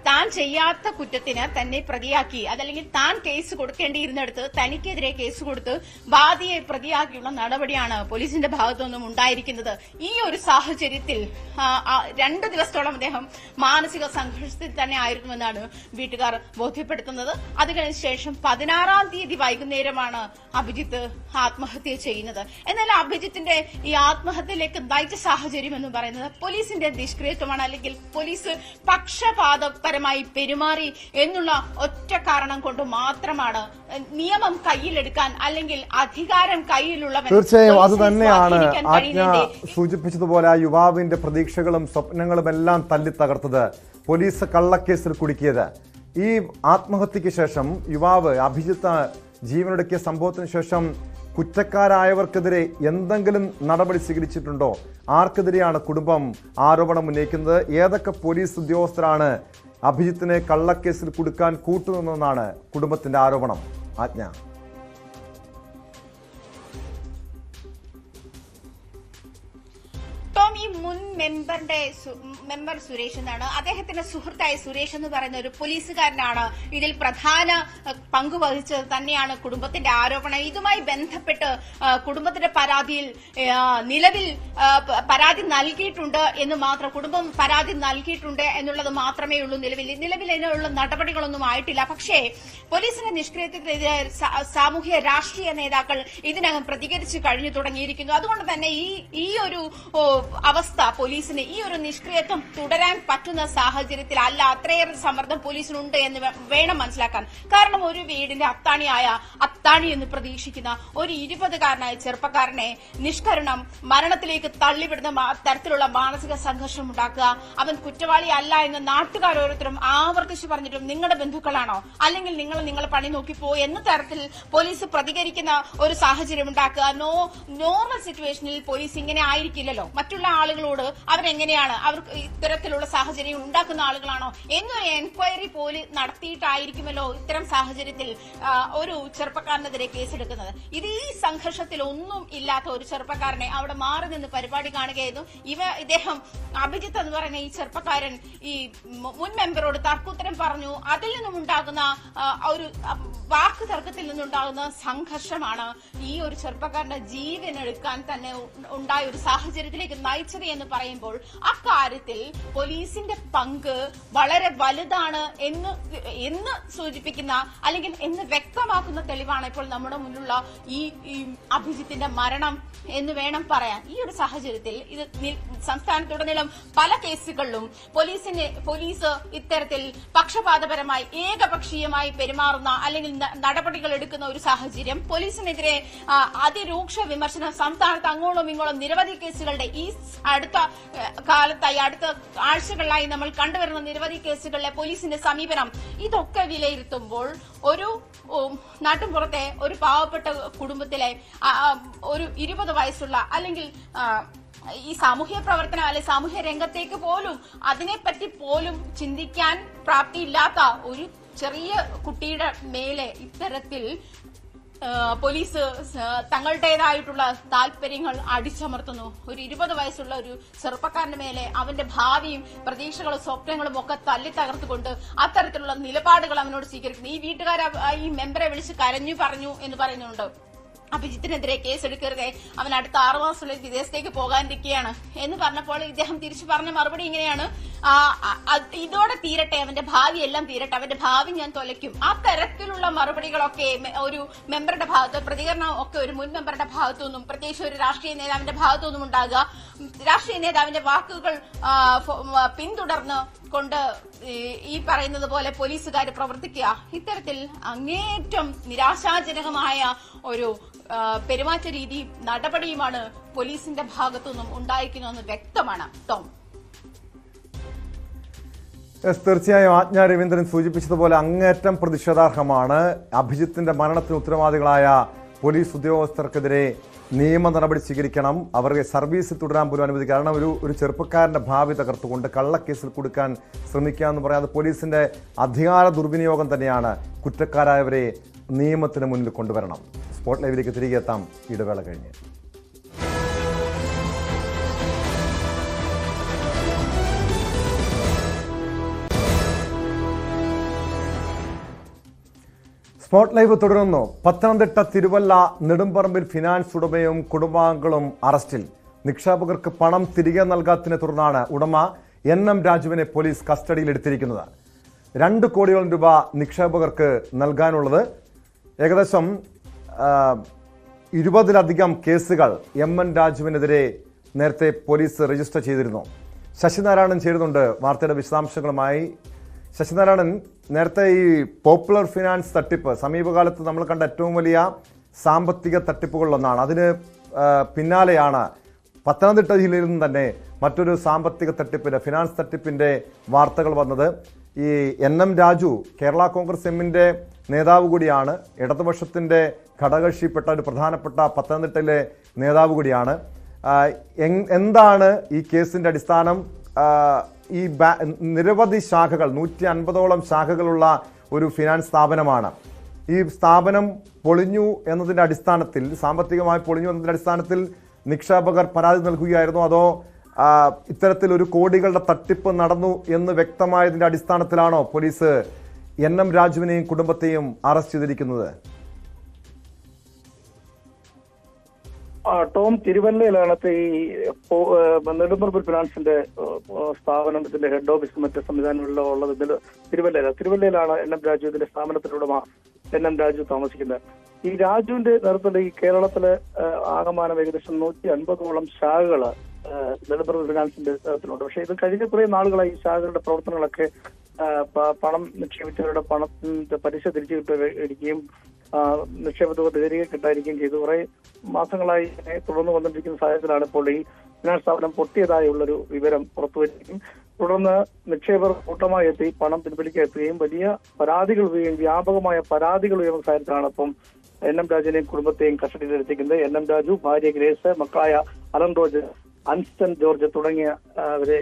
താൻ ചെയ്യാത്ത കുറ്റത്തിന് തന്നെ പ്രതിയാക്കി, അതല്ലെങ്കിൽ താൻ കേസ് കൊടുക്കേണ്ടിയിരുന്നിടത്ത് തനിക്കെതിരെ കേസ് കൊടുത്ത് വാദിയെ പ്രതിയാക്കിയുള്ള നടപടിയാണ് പോലീസിന്റെ ഭാഗത്തുനിന്നും ഉണ്ടായിരിക്കുന്നത്. ഈ ഒരു സാഹചര്യത്തിൽ 2 ദിവസത്തോളം അദ്ദേഹം മാനസിക സംഘർഷത്തിൽ തന്നെ ആയിരുന്നുവെന്നാണ് വീട്ടുകാർ ബോധ്യപ്പെടുത്തുന്നത്. അത് കഴിഞ്ഞ ശേഷം 16-ാം തീയതി വൈകുന്നേരമാണ് അഭിജിത്ത് ആത്മഹത്യ ചെയ്യുന്നത്. എന്നാൽ അഭിജിത്തിന്റെ ഈ ആത്മഹത്യയിലേക്ക് നയിച്ച സാഹചര്യം എന്ന് പറയുന്നത് പോലീസിന്റെ നിഷ്ക്രിയത്വമാണ്, അല്ലെങ്കിൽ പോലീസ് പക്ഷപാതപരമായി പെരുമാറി എന്നുള്ള ഒറ്റ കാരണം കൊണ്ട് മാത്രമാണ്. നിയമം കയ്യിലെടുക്കാൻ അല്ലെങ്കിൽ അധികാരം കയ്യിലുള്ളവൻ തീർച്ചയായും അത് തന്നെയാണ് ആജ്ഞ സൂചിപ്പിച്ചതുപോലെ ആ യുവാവിന്റെ പ്രതീക്ഷകളും സ്വപ്നങ്ങളും എല്ലാം തല്ലി തകർത്തത്, പോലീസ് കള്ളക്കേസിൽ കുടുക്കിയത്. ഈ ആത്മഹത്യക്ക് ശേഷം യുവാവ് അഭിജിത്ത് ജീവനൊടുക്കിയ സംഭവത്തിന് ശേഷം കുറ്റക്കാരായവർക്കെതിരെ എന്തെങ്കിലും നടപടി സ്വീകരിച്ചിട്ടുണ്ടോ? ആർക്കെതിരെയാണ് കുടുംബം ആരോപണം ഉന്നയിക്കുന്നത്? ഏതൊക്കെ പോലീസ് ഉദ്യോഗസ്ഥരാണ് അഭിജിത്തിനെ കള്ളക്കേസിൽ കുടുക്കാൻ കൂട്ടുനിന്നെന്നാണ് കുടുംബത്തിന്റെ ആരോപണം? ആജ്ഞ. ഈ മുൻ മെമ്പർ സുരേഷ് എന്നാണ്, അദ്ദേഹത്തിന്റെ സുഹൃത്തായ സുരേഷ് എന്ന് പറയുന്ന ഒരു പോലീസുകാരനാണ് ഇതിൽ പ്രധാന പങ്ക് വഹിച്ചത് തന്നെയാണ് കുടുംബത്തിന്റെ ആരോപണം. ഇതുമായി ബന്ധപ്പെട്ട് കുടുംബത്തിന്റെ പരാതിയിൽ നിലവിൽ പരാതി നൽകിയിട്ടുണ്ട് എന്ന് മാത്രം, കുടുംബം പരാതി നൽകിയിട്ടുണ്ട് എന്നുള്ളത് മാത്രമേ ഉള്ളൂ. നിലവിൽ അതിനുള്ള നടപടികളൊന്നും ആയിട്ടില്ല. പക്ഷേ പോലീസിന്റെ നിഷ്ക്രിയത്വത്തിനെതിരെ സാമൂഹ്യ രാഷ്ട്രീയ നേതാക്കൾ ഇതിനകം പ്രതികരിച്ചു കഴിഞ്ഞു തുടങ്ങിയിരിക്കുന്നു. അതുകൊണ്ട് തന്നെ ഈ ഒരു അവസ്ഥ പോലീസിന്, ഈ ഒരു നിഷ്ക്രിയത്വം തുടരാൻ പറ്റുന്ന സാഹചര്യത്തിൽ അല്ല. അത്രയേറെ സമ്മർദ്ദം പോലീസിനുണ്ട് എന്ന് വേണം മനസ്സിലാക്കാൻ. കാരണം ഒരു വീടിന്റെ അത്താണി എന്ന് പ്രതീക്ഷിക്കുന്ന ഒരു 20-കാരനായ ചെറുപ്പക്കാരനെ നിഷ്കരണം മരണത്തിലേക്ക് തള്ളിവിടുന്ന തരത്തിലുള്ള മാനസിക സംഘർഷം ഉണ്ടാക്കുക, അവൻ കുറ്റവാളി അല്ല എന്ന് നാട്ടുകാർ ഓരോരുത്തരും ആവർത്തിച്ച് പറഞ്ഞിട്ടും നിങ്ങളുടെ ബന്ധുക്കളാണോ, അല്ലെങ്കിൽ നിങ്ങളെ പണി നോക്കിപ്പോ എന്ന തരത്തിൽ പോലീസ് പ്രതികരിക്കുന്ന ഒരു സാഹചര്യം ഉണ്ടാക്കുക. നോർമൽ സിറ്റുവേഷനിൽ പോലീസ് ഇങ്ങനെ ആയിരിക്കില്ലല്ലോ. മറ്റുള്ള ആളുകളോട് അവരെങ്ങനെയാണ്, അവർക്ക് ഇത്തരത്തിലുള്ള സാഹചര്യം ഉണ്ടാക്കുന്ന ആളുകളാണോ എന്നൊരു എൻക്വയറി പോലും നടത്തിയിട്ടായിരിക്കുമല്ലോ ഇത്തരം സാഹചര്യത്തിൽ ഒരു ചെറുപ്പക്കാരനെതിരെ കേസെടുക്കുന്നത്. ഇത് ഈ സംഘർഷത്തിൽ ഒന്നും ഇല്ലാത്ത ഒരു ചെറുപ്പക്കാരനെ അവിടെ മാറി നിന്ന് പരിപാടി കാണുകയായിരുന്നു. ഇദ്ദേഹം അഭിജിത്ത് എന്ന് പറയുന്ന ഈ ചെറുപ്പക്കാരൻ ഈ മുൻ മെമ്പറോട് തർക്കുത്തരം പറഞ്ഞു. അതിൽ നിന്നും ഉണ്ടാകുന്ന ഒരു വാക്ക് തർക്കത്തിൽ നിന്നുണ്ടാകുന്ന സംഘർഷമാണ് ഈ ഒരു ചെറുപ്പക്കാരന്റെ ജീവനെടുക്കാൻ തന്നെ ഉണ്ടായ ഒരു സാഹചര്യത്തിലേക്ക് നയിച്ചത് എന്ന് പറയുമ്പോൾ അക്കാര്യത്തിൽ പോലീസിന്റെ പങ്ക് വളരെ വലുതാണ് എന്ന് സൂചിപ്പിക്കുന്ന അല്ലെങ്കിൽ എന്ന് വ്യക്തമാക്കുന്ന തെളിവാണ് ഇപ്പോൾ നമ്മുടെ മുന്നിലുള്ള ഈ അഭിജിത്തിന്റെ മരണം എന്ന് വേണം പറയാൻ. ഈ ഒരു സാഹചര്യത്തിൽ ഇത് സംസ്ഥാനത്തുടനീളം പല കേസുകളിലും പോലീസ് ഇത്തരത്തിൽ പക്ഷപാതപരമായി ഏകപക്ഷീയമായി പെരുമാറുന്ന അല്ലെങ്കിൽ നടപടികൾ എടുക്കുന്ന ഒരു സാഹചര്യം, പോലീസിനെതിരെ അതിരൂക്ഷ വിമർശനം സംസ്ഥാനത്ത് അങ്ങോളം ഇങ്ങോളം നിരവധി കേസുകളുടെ ഈ അടുത്ത കാലത്തായി അടുത്ത ആഴ്ചകളിലായി നമ്മൾ കണ്ടുവരുന്ന നിരവധി കേസുകളിലെ പോലീസിന്റെ സമീപനം ഇതൊക്കെ വിലയിരുത്തുമ്പോൾ ഒരു നാട്ടിൻപുറത്തെ ഒരു പാവപ്പെട്ട കുടുംബത്തിലെ ഒരു 20 വയസ്സുള്ള അല്ലെങ്കിൽ ഈ സാമൂഹ്യ പ്രവർത്തനം അല്ലെ സാമൂഹ്യ രംഗത്തേക്ക് പോലും അതിനെപ്പറ്റി പോലും ചിന്തിക്കാൻ പ്രാപ്തിയില്ലാത്ത ഒരു ചെറിയ കുട്ടിയുടെ മേലെ ഇത്തരത്തിൽ പോലീസ് തങ്ങളുടേതായിട്ടുള്ള താല്പര്യങ്ങൾ അടിച്ചമർത്തുന്നു. ഒരു 20 വയസ്സുള്ള ഒരു ചെറുപ്പക്കാരന്റെ മേലെ അവന്റെ ഭാവിയും പ്രതീക്ഷകളും സ്വപ്നങ്ങളും ഒക്കെ തല്ലി തകർത്തുകൊണ്ട് അത്തരത്തിലുള്ള നിലപാടുകൾ അവനോട് സ്വീകരിക്കുന്നു. ഈ വീട്ടുകാർ ഈ മെമ്പറെ വിളിച്ച് കരഞ്ഞു പറഞ്ഞു എന്ന് പറയുന്നുണ്ട്. അഭിജിത്തിനെതിരെ കേസെടുക്കരുതേ, അവൻ അടുത്ത 6 മാസത്തിലേക്ക് വിദേശത്തേക്ക് പോകാനിരിക്കുകയാണ് എന്ന് പറഞ്ഞപ്പോൾ ഇദ്ദേഹം തിരിച്ചു പറഞ്ഞ മറുപടി ഇങ്ങനെയാണ്, ഇതോടെ തീരട്ടെ, അവന്റെ ഭാവി എല്ലാം തീരട്ടെ, അവന്റെ ഭാവി ഞാൻ തൊലയ്ക്കും. ആ തരത്തിലുള്ള മറുപടികളൊക്കെ ഒരു മെമ്പറുടെ ഭാഗത്ത്, പ്രതികരണം ഒക്കെ ഒരു മുൻ മെമ്പറുടെ ഭാഗത്തുനിന്നും പ്രത്യേകിച്ച് ഒരു രാഷ്ട്രീയ നേതാവിന്റെ ഭാഗത്തുനിന്നും ഉണ്ടാകുക, രാഷ്ട്രീയ നേതാവിന്റെ വാക്കുകൾ പിന്തുടർന്ന് കൊണ്ട് ഈ പറയുന്നത് പോലെ പോലീസുകാർ പ്രവർത്തിക്കുക, ഇത്തരത്തിൽ അങ്ങേയറ്റം നിരാശാജനകമായ ഒരു പെരുമാറ്റ രീതി നടപടിയുമാണ് പോലീസിന്റെ ഭാഗത്തുനിന്നും ഉണ്ടായിരിക്കുന്നതെന്ന് വ്യക്തമാണ്. ടോം, തീർച്ചയായും ആജ്ഞ രവീന്ദ്രൻ സൂചിപ്പിച്ചതുപോലെ അങ്ങേറ്റം പ്രതിഷേധാർഹമാണ്. അഭിജിത്തിന്റെ മരണത്തിന് ഉത്തരവാദികളായ പോലീസ് ഉദ്യോഗസ്ഥർക്കെതിരെ നിയമ നടപടി സ്വീകരിക്കണം. അവരുടെ സർവീസിൽ തുടരാൻ പോലും അനുവദിക്കുക. കാരണം ഒരു ചെറുപ്പക്കാരന്റെ ഭാവി തകർത്തുകൊണ്ട് കള്ളക്കേസിൽ കൊടുക്കാൻ ശ്രമിക്കുക എന്ന് പറയാതെ പോലീസിന്റെ അധികാര ദുർവിനിയോഗം തന്നെയാണ്. കുറ്റക്കാരായവരെ നിയമത്തിന് മുന്നിൽ കൊണ്ടുവരണം. സ്പോട്ട് ലൈവിലേക്ക് തിരികെ എത്താം ഇടവേള കഴിഞ്ഞ്. സ്പോട്ട് ലൈവ് തുടരുന്നു. പത്തനംതിട്ട തിരുവല്ല നെടുമ്പറമ്പിൽ ഫിനാൻസ് ഉടമയും കുടുംബാംഗങ്ങളും അറസ്റ്റിൽ. നിക്ഷേപകർക്ക് പണം തിരികെ നൽകാത്തതിനെ തുടർന്നാണ് ഉടമ NM രാജുവിനെ പോലീസ് കസ്റ്റഡിയിലെടുത്തിരിക്കുന്നത്. 2 കോടിയോളം രൂപ നിക്ഷേപകർക്ക് നൽകാനുള്ളത്. ഏകദേശം 20ലധികം കേസുകൾ MN രാജുവിനെതിരെ നേരത്തെ പോലീസ് രജിസ്റ്റർ ചെയ്തിരുന്നു. ശശിനാരായണൻ ചേരുന്നുണ്ട് വാർത്തയുടെ വിശദാംശങ്ങളുമായി. ശശിനാരായണൻ, നേരത്തെ ഈ പോപ്പുലർ ഫിനാൻസ് തട്ടിപ്പ് സമീപകാലത്ത് നമ്മൾ കണ്ട ഏറ്റവും വലിയ സാമ്പത്തിക തട്ടിപ്പുകളിലൊന്നാണ്. അതിന് പിന്നാലെയാണ് പത്തനംതിട്ട ജില്ലയിൽ നിന്ന് തന്നെ മറ്റൊരു സാമ്പത്തിക തട്ടിപ്പിന്റെ ഫിനാൻസ് തട്ടിപ്പിന്റെ വാർത്തകൾ വന്നത്. ഈ NM രാജു കേരള കോൺഗ്രസ് എമ്മിന്റെ നേതാവ് കൂടിയാണ്. ഇടതുപക്ഷത്തിന്റെ ഘടകകക്ഷിപ്പെട്ട ഒരു പ്രധാനപ്പെട്ട പത്തനംതിട്ടയിലെ നേതാവ് കൂടിയാണ്. എന്താണ് ഈ കേസിന്റെ അടിസ്ഥാനം? ഈ നിരവധി ശാഖകൾ 150ഓളം ശാഖകളുള്ള ഒരു ഫിനാൻസ് സ്ഥാപനമാണ്. ഈ സ്ഥാപനം പൊളിഞ്ഞു എന്നതിൻ്റെ അടിസ്ഥാനത്തിൽ, സാമ്പത്തികമായി പൊളിഞ്ഞു എന്നതിൻ്റെ അടിസ്ഥാനത്തിൽ നിക്ഷേപകർ പരാതി നൽകുകയായിരുന്നു, അതോ ഇത്തരത്തിൽ 1 കോടികളുടെ തട്ടിപ്പ് നടന്നു എന്ന് വ്യക്തമായതിൻ്റെ അടിസ്ഥാനത്തിലാണോ പോലീസ് NM രാജുവിനെയും കുടുംബത്തെയും അറസ്റ്റ് ചെയ്തിരിക്കുന്നത്? ടോം, തിരുവല്ലയിലാണ് ഈ നെടുമ്പറമ്പിൽ ഫിനാൻസിന്റെ സ്ഥാപനത്തിന്റെ ഹെഡ് ഓഫീസും മറ്റ് സംവിധാനങ്ങളിലോ ഉള്ളത്. തിരുവല്ലയിലാണ് NM രാജു, ഇതിന്റെ സ്ഥാപനത്തിലുടമ NM രാജു താമസിക്കുന്നത്. ഈ രാജുവിന്റെ നേതൃത്വത്തിൽ ഈ കേരളത്തിലെ ആകമാനം ഏകദേശം 150ഓളം ശാഖകള് നെടുമ്പറമ്പിൽ ഫിനാൻസിന്റെ നേതൃത്വത്തിലുണ്ട്. പക്ഷെ ഇത് കഴിഞ്ഞ കുറെ നാളുകളായി ഈ ശാഖകളുടെ പ്രവർത്തനങ്ങളൊക്കെ പണം നിക്ഷേപിച്ചവരുടെ പണത്തിന്റെ പലിശ തിരിച്ചു കിട്ടുകയും നിക്ഷേപ തുക തിരികെ കിട്ടാതിരിക്കുകയും ചെയ്തു. കുറെ മാസങ്ങളായി തുടർന്ന് വന്നിരിക്കുന്ന സാഹചര്യത്തിലാണ് ഇപ്പോൾ ഈ ഫിനാൻസ് സ്ഥാപനം പൊട്ടിയതായുള്ളൊരു വിവരം പുറത്തുവരികയും തുടർന്ന് നിക്ഷേപർ കൂട്ടമായി എത്തി പണം പിൻവലിക്കാൻ എത്തുകയും വലിയ പരാതികൾ ഉയരുകയും വ്യാപകമായ പരാതികൾ ഉയർന്ന സാഹചര്യത്തിലാണ് ഇപ്പം NM രാജുവിനെയും കുടുംബത്തെയും കസ്റ്റഡിയിലെത്തിക്കുന്നത്. NM രാജു, ഭാര്യ ഗ്രേസ്, മക്കളായ അലൻ റോജ്, അൻസ്റ്റൺ ജോർജ് തുടങ്ങിയ അവരെ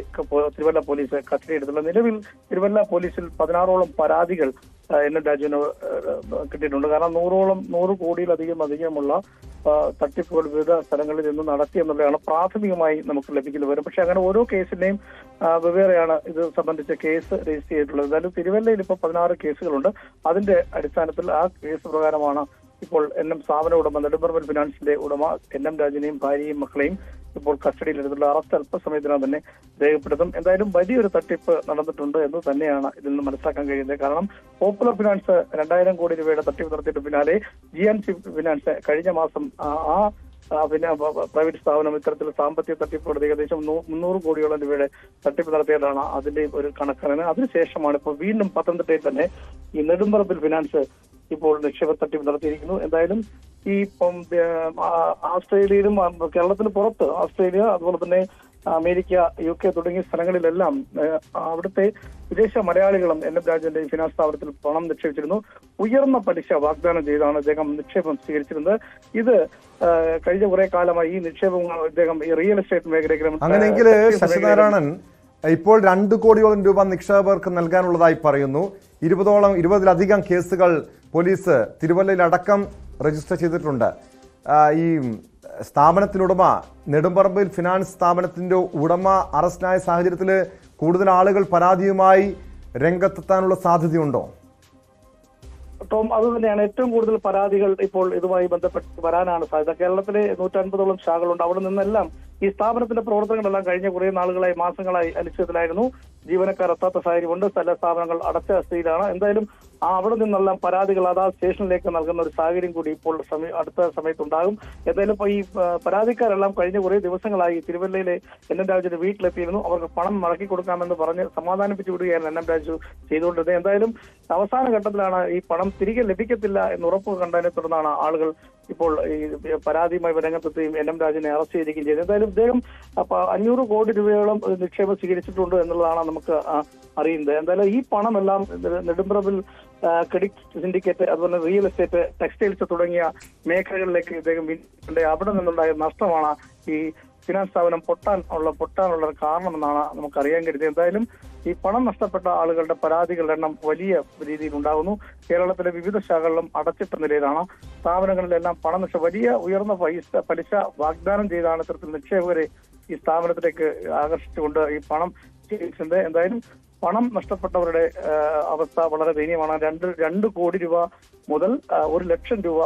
തിരുവല്ല പോലീസ് കസ്റ്റഡിയെടുത്തുള്ള. നിലവിൽ തിരുവല്ല പോലീസിൽ 16ഓളം പരാതികൾ എൻ രാജുവിന് കിട്ടിയിട്ടുണ്ട്. കാരണം 100 കോടിയിലധികമുള്ള തട്ടിപ്പുകൾ വിവിധ സ്ഥലങ്ങളിൽ നിന്ന് നടത്തി എന്നുള്ളതാണ് പ്രാഥമികമായി നമുക്ക് ലഭിക്കുന്ന വിവരം. പക്ഷെ അങ്ങനെ ഓരോ കേസിന്റെയും വെവ്വേറെയാണ് ഇത് സംബന്ധിച്ച കേസ് രജിസ്റ്റർ ചെയ്തിട്ടുള്ളത്. എന്തായാലും തിരുവല്ലയിൽ ഇപ്പോൾ 16 കേസുകളുണ്ട്. അതിന്റെ അടിസ്ഥാനത്തിൽ ആ കേസ് പ്രകാരമാണ് ഇപ്പോൾ സ്ഥാപന ഉടമ നെടുമ്പറമ്പൽ ഫിനാൻസിന്റെ ഉടമ NM രാജുവിനെയും ഭാര്യയും മക്കളെയും ഇപ്പോൾ കസ്റ്റഡിയിലെടുത്തുള്ള അറസ്റ്റ് അല്പസമയത്തിനകം തന്നെ രേഖപ്പെടുത്തും. എന്തായാലും വലിയൊരു തട്ടിപ്പ് നടന്നിട്ടുണ്ട് എന്ന് തന്നെയാണ് ഇതിൽ നിന്ന് മനസ്സിലാക്കാൻ കഴിയുന്നത്. കാരണം പോപ്പുലർ ഫിനാൻസ് 2000 കോടി രൂപയുടെ തട്ടിപ്പ് നടത്തിയിട്ട് പിന്നാലെ GNC ഫിനാൻസ് കഴിഞ്ഞ മാസം പിന്നെ പ്രൈവറ്റ് സ്ഥാപനം ഇത്തരത്തിൽ സാമ്പത്തിക തട്ടിപ്പ് ഏകദേശം 300 കോടിയോളം രൂപയുടെ തട്ടിപ്പ് നടത്തിയതാണ് അതിന്റെ ഒരു കണക്കാണ്. അതിനുശേഷമാണ് ഇപ്പോൾ വീണ്ടും പത്തനംതിട്ടയിൽ തന്നെ ഈ നെടുമ്പറമ്പിൽ ഫിനാൻസ് ഇപ്പോൾ നിക്ഷേപ തട്ടിപ്പ് നടത്തിയിരിക്കുന്നു. എന്തായാലും ഈ ഓസ്ട്രേലിയയിലും കേരളത്തിന് പുറത്ത് ഓസ്ട്രേലിയ, അതുപോലെ തന്നെ അമേരിക്ക, UK തുടങ്ങിയ സ്ഥലങ്ങളിലെല്ലാം അവിടുത്തെ വിദേശ മലയാളികളും NM രാജുവിന്റെ ഫിനാൻസ് സ്ഥാപനത്തിൽ പണം നിക്ഷേപിച്ചിരുന്നു. ഉയർന്ന പലിശ വാഗ്ദാനം ചെയ്താണ് അദ്ദേഹം നിക്ഷേപം സ്വീകരിച്ചിരുന്നത്. ഇത് കഴിഞ്ഞ കുറെ കാലമായി ഈ നിക്ഷേപങ്ങൾ അദ്ദേഹം ഈ റിയൽ എസ്റ്റേറ്റ് മേഖലയിലും. അങ്ങനെയെങ്കിൽ ശശിനാരായണൻ ഇപ്പോൾ 2 കോടിയോളം രൂപ നിക്ഷേപകർക്ക് നൽകാനുള്ളതായി പറയുന്നു. 20-ലധികം കേസുകൾ പോലീസ് തിരുവല്ലയിലടക്കം രജിസ്റ്റർ ചെയ്തിട്ടുണ്ട്. ഈ സ്ഥാപനത്തിനുടമ നെടുമ്പറമ്പിൽ ഫിനാൻസ് സ്ഥാപനത്തിന്റെ ഉടമ അറസ്റ്റിലായ സാഹചര്യത്തിൽ കൂടുതൽ ആളുകൾ പരാതിയുമായി രംഗത്തെത്താനുള്ള സാധ്യതയുണ്ടോ? ടോം, അത് തന്നെയാണ് ഏറ്റവും കൂടുതൽ പരാതികൾ ഇപ്പോൾ ഇതുമായി ബന്ധപ്പെട്ട് വരാനാണ് സാധ്യത. കേരളത്തിലെ 150ഓളം ശാഖകളുണ്ട്. അവിടെ നിന്നെല്ലാം ഈ സ്ഥാപനത്തിന്റെ പ്രവർത്തനങ്ങളെല്ലാം കഴിഞ്ഞ കുറേ നാളുകളായി, മാസങ്ങളായി അനിശ്ചിതത്തിലായിരുന്നു. ജീവനക്കാർ എത്താത്ത സാഹചര്യമുണ്ട്. സ്ഥല സ്ഥാപനങ്ങൾ അടച്ച സ്ഥിതിയിലാണ്. എന്തായാലും അവിടെ നിന്നെല്ലാം പരാതികൾ അതാ സ്റ്റേഷനിലേക്ക് നൽകുന്ന ഒരു സാഹചര്യം കൂടി ഇപ്പോൾ അടുത്ത സമയത്തുണ്ടാകും. എന്തായാലും ഇപ്പോൾ ഈ പരാതിക്കാരെല്ലാം കഴിഞ്ഞ കുറേ ദിവസങ്ങളായി തിരുവല്ലയിലെ NM രാജുവിന്റെ വീട്ടിലെത്തിയിരുന്നു. അവർക്ക് പണം മടക്കി കൊടുക്കാമെന്ന് പറഞ്ഞ് സമാധാനിപ്പിച്ചു വിടുകയാണ് NM രാജു ചെയ്തുകൊണ്ടിരുന്നത്. എന്തായാലും അവസാന ഘട്ടത്തിലാണ് ഈ പണം തിരികെ ലഭിക്കത്തില്ല എന്ന് ഉറപ്പ് കണ്ടതിനെ തുടർന്നാണ് ആളുകൾ ഇപ്പോൾ ഈ പരാതിയുമായി രംഗത്തെത്തുകയും NM രാജുവിനെ അറസ്റ്റ് ചെയ്തിരിക്കുകയും ചെയ്തത്. എന്തായാലും ഇദ്ദേഹം 500 കോടി രൂപയോളം നിക്ഷേപം സ്വീകരിച്ചിട്ടുണ്ട് എന്നുള്ളതാണ് നമുക്ക് അറിയുന്നത്. എന്തായാലും ഈ പണമെല്ലാം നെടുമ്പറമ്പിൽ ക്രെഡിറ്റ് സിൻഡിക്കേറ്റ്, അതുപോലെ റിയൽ എസ്റ്റേറ്റ്, ടെക്സ്റ്റൈൽസ് തുടങ്ങിയ മേഖലകളിലേക്ക് ഇദ്ദേഹം അവിടെ നിന്നുണ്ടായ നഷ്ടമാണ് ഈ ഫിനാൻസ് സ്ഥാപനം പൊട്ടാനുള്ള കാരണമെന്നാണ് നമുക്ക് അറിയാൻ കഴിയുന്നത്. എന്തായാലും ഈ പണം നഷ്ടപ്പെട്ട ആളുകളുടെ പരാതികളുടെ എണ്ണം വലിയ രീതിയിൽ ഉണ്ടാകുന്നു. കേരളത്തിലെ വിവിധ ശാഖകളിലും അടച്ചിട്ട നിലയിലാണ്. സ്ഥാപനങ്ങളിലെല്ലാം പണം വലിയ ഉയർന്ന പലിശ വാഗ്ദാനം ചെയ്താണ് ഇത്തരത്തിൽ നിക്ഷേപകരെ ഈ സ്ഥാപനത്തിലേക്ക് ആകർഷിച്ചുകൊണ്ട് ഈ പണം സ്വീകരിച്ചത്. എന്തായാലും പണം നഷ്ടപ്പെട്ടവരുടെ അവസ്ഥ വളരെ ദയനീയമാണ്. 2 കോടി രൂപ മുതൽ 1 ലക്ഷം രൂപ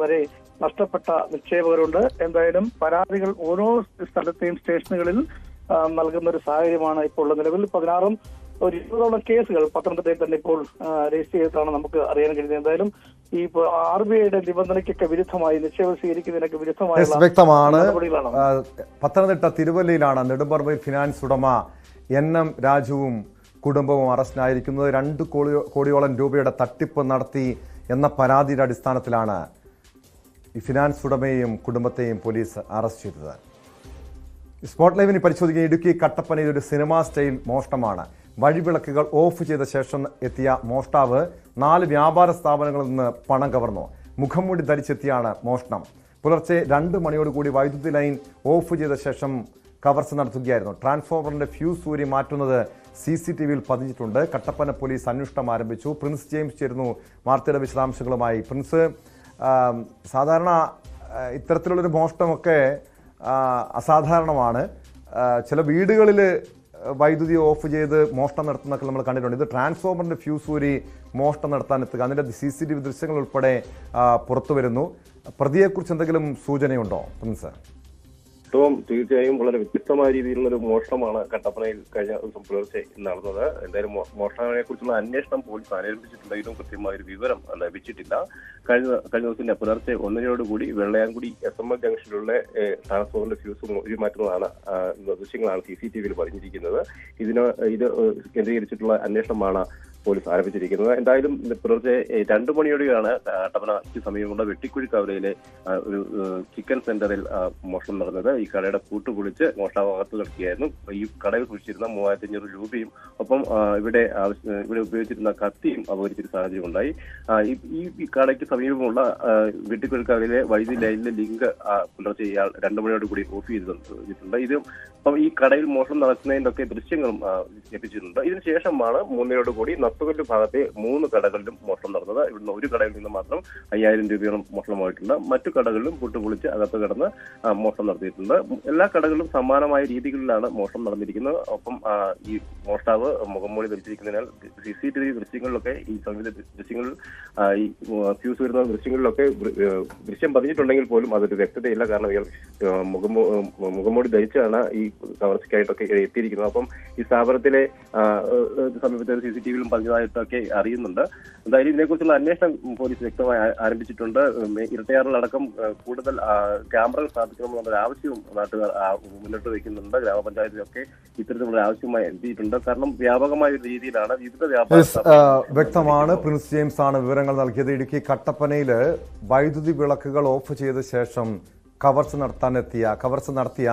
വരെ നഷ്ടപ്പെട്ട നിക്ഷേപകരുണ്ട്. എന്തായാലും പരാതികൾ ഓരോ സ്ഥലത്തെയും സ്റ്റേഷനുകളിൽ നൽകുന്ന ഒരു സാഹചര്യമാണ് ഇപ്പോൾ ഉള്ളത്. നിലവിൽ 16 ഒരു 20ഓളം കേസുകൾ പത്തനംതിട്ടയിൽ തന്നെ ഇപ്പോൾ രജിസ്റ്റർ ചെയ്തിട്ടാണ് നമുക്ക് അറിയാൻ കഴിയുന്നത്. എന്തായാലും ഈ RBIയുടെ നിബന്ധനയ്ക്കൊക്കെ വിരുദ്ധമായി നിക്ഷേപം സ്വീകരിക്കുന്നതിനൊക്കെ വിരുദ്ധമായ വ്യക്തമാണ്. പത്തനംതിട്ട തിരുവല്ലയിലാണ് നെടുമ്പറമ്പിൽ ഫിനാൻസ് ഉടമ NM രാജുവും കുടുംബവും അറസ്റ്റിലായിരിക്കുന്നത്. 2 കോടിയോളം രൂപയുടെ തട്ടിപ്പ് നടത്തി എന്ന പരാതിയുടെ അടിസ്ഥാനത്തിലാണ് ഈ ഫിനാൻസ് ഉടമയെയും കുടുംബത്തെയും പോലീസ് അറസ്റ്റ് ചെയ്തത്. സ്പോട്ട് ലൈവിന് പരിശോധിക്കുന്ന ഇടുക്കി കട്ടപ്പനയിൽ ഒരു സിനിമാ സ്റ്റൈൽ മോഷണമാണ്. വഴിവിളക്കുകൾ ഓഫ് ചെയ്ത ശേഷം എത്തിയ മോഷ്ടാവ് 4 വ്യാപാര സ്ഥാപനങ്ങളിൽ നിന്ന് പണം കവർന്നു. മുഖംമൂടി ധരിച്ചെത്തിയാണ് മോഷണം. പുലർച്ചെ 2 മണിയോടുകൂടി വൈദ്യുതി ലൈൻ ഓഫ് ചെയ്ത ശേഷം കവർച്ച നടത്തുകയായിരുന്നു. ട്രാൻസ്ഫോമറിന്റെ ഫ്യൂസ് ഊരി മാറ്റുന്നത് CCTVയിൽ പതിഞ്ഞിട്ടുണ്ട്. കട്ടപ്പന പോലീസ് അന്വേഷണം ആരംഭിച്ചു. പ്രിൻസ് ജെയിംസ് ചേരുന്നു വാർത്തയുടെ വിശദാംശങ്ങളുമായി. പ്രിൻസ്, സാധാരണ ഇത്തരത്തിലുള്ളൊരു മോഷണമൊക്കെ അസാധാരണമാണ്. ചില വീടുകളിൽ വൈദ്യുതി ഓഫ് ചെയ്ത് മോഷണം നടത്തുന്നതൊക്കെ നമ്മൾ കണ്ടിട്ടുണ്ട്. ഇത് ട്രാൻസ്ഫോമറിന്റെ ഫ്യൂസ് ഊരി മോഷണം നടത്താൻ എത്തുക, അതിൻ്റെ CCTV ദൃശ്യങ്ങൾ ഉൾപ്പെടെ പുറത്തു വരുന്നു. പ്രതിയെക്കുറിച്ച് എന്തെങ്കിലും സൂചനയുണ്ടോ പ്രിൻസ്? ടോം, തീർച്ചയായും വളരെ വ്യത്യസ്തമായ രീതിയിലുള്ള ഒരു മോഷണമാണ് കട്ടപ്പനയിൽ കഴിഞ്ഞ ദിവസം പുലർച്ചെ നടന്നത്. എന്തായാലും മോഷണങ്ങളെ കുറിച്ചുള്ള അന്വേഷണം പോലീസ് ആരംഭിച്ചിട്ടുണ്ടെങ്കിലും കൃത്യമായ ഒരു വിവരം ലഭിച്ചിട്ടില്ല. കഴിഞ്ഞ ദിവസം പുലർച്ചെ 1:00 വെള്ളയാംകുടി SML ജംഗ്ഷനിലുള്ള ട്രാൻസ്ഫോമറിന്റെ ഫ്യൂസ് ഉരുമാറ്റുന്നതാണ് ദൃശ്യങ്ങളാണ് CCTVയിൽ പതിഞ്ഞിരിക്കുന്നത്. ഇത് കേന്ദ്രീകരിച്ചിട്ടുള്ള അന്വേഷണമാണ് പോലീസ് ആരംഭിച്ചിരിക്കുന്നത്. എന്തായാലും പുലർച്ചെ 2 മണിയോടെയാണ് കട്ടപ്പനയ്ക്ക് സമീപമുള്ള വെട്ടിക്കുഴിക്കവലയിലെ ഒരു ചിക്കൻ സെന്ററിൽ മോഷണം നടന്നത്. ഈ കടയുടെ പൂട്ട് പൊളിച്ച് മോഷ്ടാവ് അകത്ത് കിടക്കുകയായിരുന്നു. ഈ കടയിൽ സൂക്ഷിച്ചിരുന്ന 3500 രൂപയും ഒപ്പം ഇവിടെ ഉപയോഗിച്ചിരുന്ന കത്തിയും അപഹരിച്ചൊരു സാഹചര്യം ഉണ്ടായി. ഈ കടയ്ക്ക് സമീപമുള്ള വെട്ടിക്കുഴിക്കവലയിലെ വൈദ്യുതി ലൈനിലെ ലിങ്ക് പുലർച്ചെ ഇയാൾ 2 മണിയോട് കൂടി ഓഫ് ചെയ്തിട്ടുണ്ട്. ഇത് അപ്പം ഈ കടയിൽ മോഷണം നടക്കുന്നതിന്റെ ഒക്കെ ദൃശ്യങ്ങളും ലഭിച്ചിട്ടുണ്ട്. ഇതിനുശേഷമാണ് 3 കൂടി നത്തുകല്ല് ഭാഗത്തെ 3 കടകളിലും മോഷണം നടന്നത്. ഇവിടുന്ന് ഒരു കടയിൽ നിന്ന് മാത്രം 5000 രൂപയോളം മോഷണമായിട്ടുണ്ട്. മറ്റു കടകളിലും പൂട്ടുപൊളിച്ച് അകത്ത് കിടന്ന് മോഷണം നടത്തിയിട്ടുണ്ട്. എല്ലാ കടകളിലും സമാനമായ രീതികളിലാണ് മോഷണം നടന്നിരിക്കുന്നത്. ഒപ്പം ഈ മോഷ്ടാവ് മുഖംമൂടി ധരിച്ചിരിക്കുന്നതിനാൽ CCTV ദൃശ്യങ്ങളിലൊക്കെ ഈ സംഗീത ദൃശ്യങ്ങളിൽ ഈ ഫ്യൂസ് വരുന്ന ദൃശ്യങ്ങളിലൊക്കെ ദൃശ്യം പതിഞ്ഞിട്ടുണ്ടെങ്കിൽ പോലും അതൊരു വ്യക്തതയില്ല. കാരണം ഇയാൾ മുഖംമൂടി ധരിച്ചാണ് ഈ കവർച്ചയ്ക്കായിട്ടൊക്കെ എത്തിയിരിക്കുന്നത്. അപ്പം ഈ സ്ഥാപനത്തിലെ സമീപത്തെ CCTVയിലും പതിഞ്ഞതായിട്ടൊക്കെ അറിയുന്നുണ്ട്. എന്തായാലും ഇതിനെക്കുറിച്ചുള്ള അന്വേഷണം പോലീസ് വ്യക്തമായി ആരംഭിച്ചിട്ടുണ്ട്. ഇരട്ടയാറിലടക്കം കൂടുതൽ ക്യാമറകൾ സ്ഥാപിക്കണമെന്നുള്ള ആവശ്യവും നാട്ടുകാർ മുന്നോട്ട് വയ്ക്കുന്നുണ്ട്. ഗ്രാമപഞ്ചായത്തിലൊക്കെ ഇത്തരത്തിലുള്ള ആവശ്യമായി എത്തിയിട്ടുണ്ട്. കാരണം വ്യാപകമായ ഒരു രീതിയിലാണ് വിവിധ വ്യക്തമാണ്. പ്രിൻസ് ജെയിംസ് ആണ് വിവരങ്ങൾ നൽകിയത്. ഇടുക്കി കട്ടപ്പനയിൽ വൈദ്യുതി വിളക്കുകൾ ഓഫ് ചെയ്ത ശേഷം കവർച്ച നടത്തിയ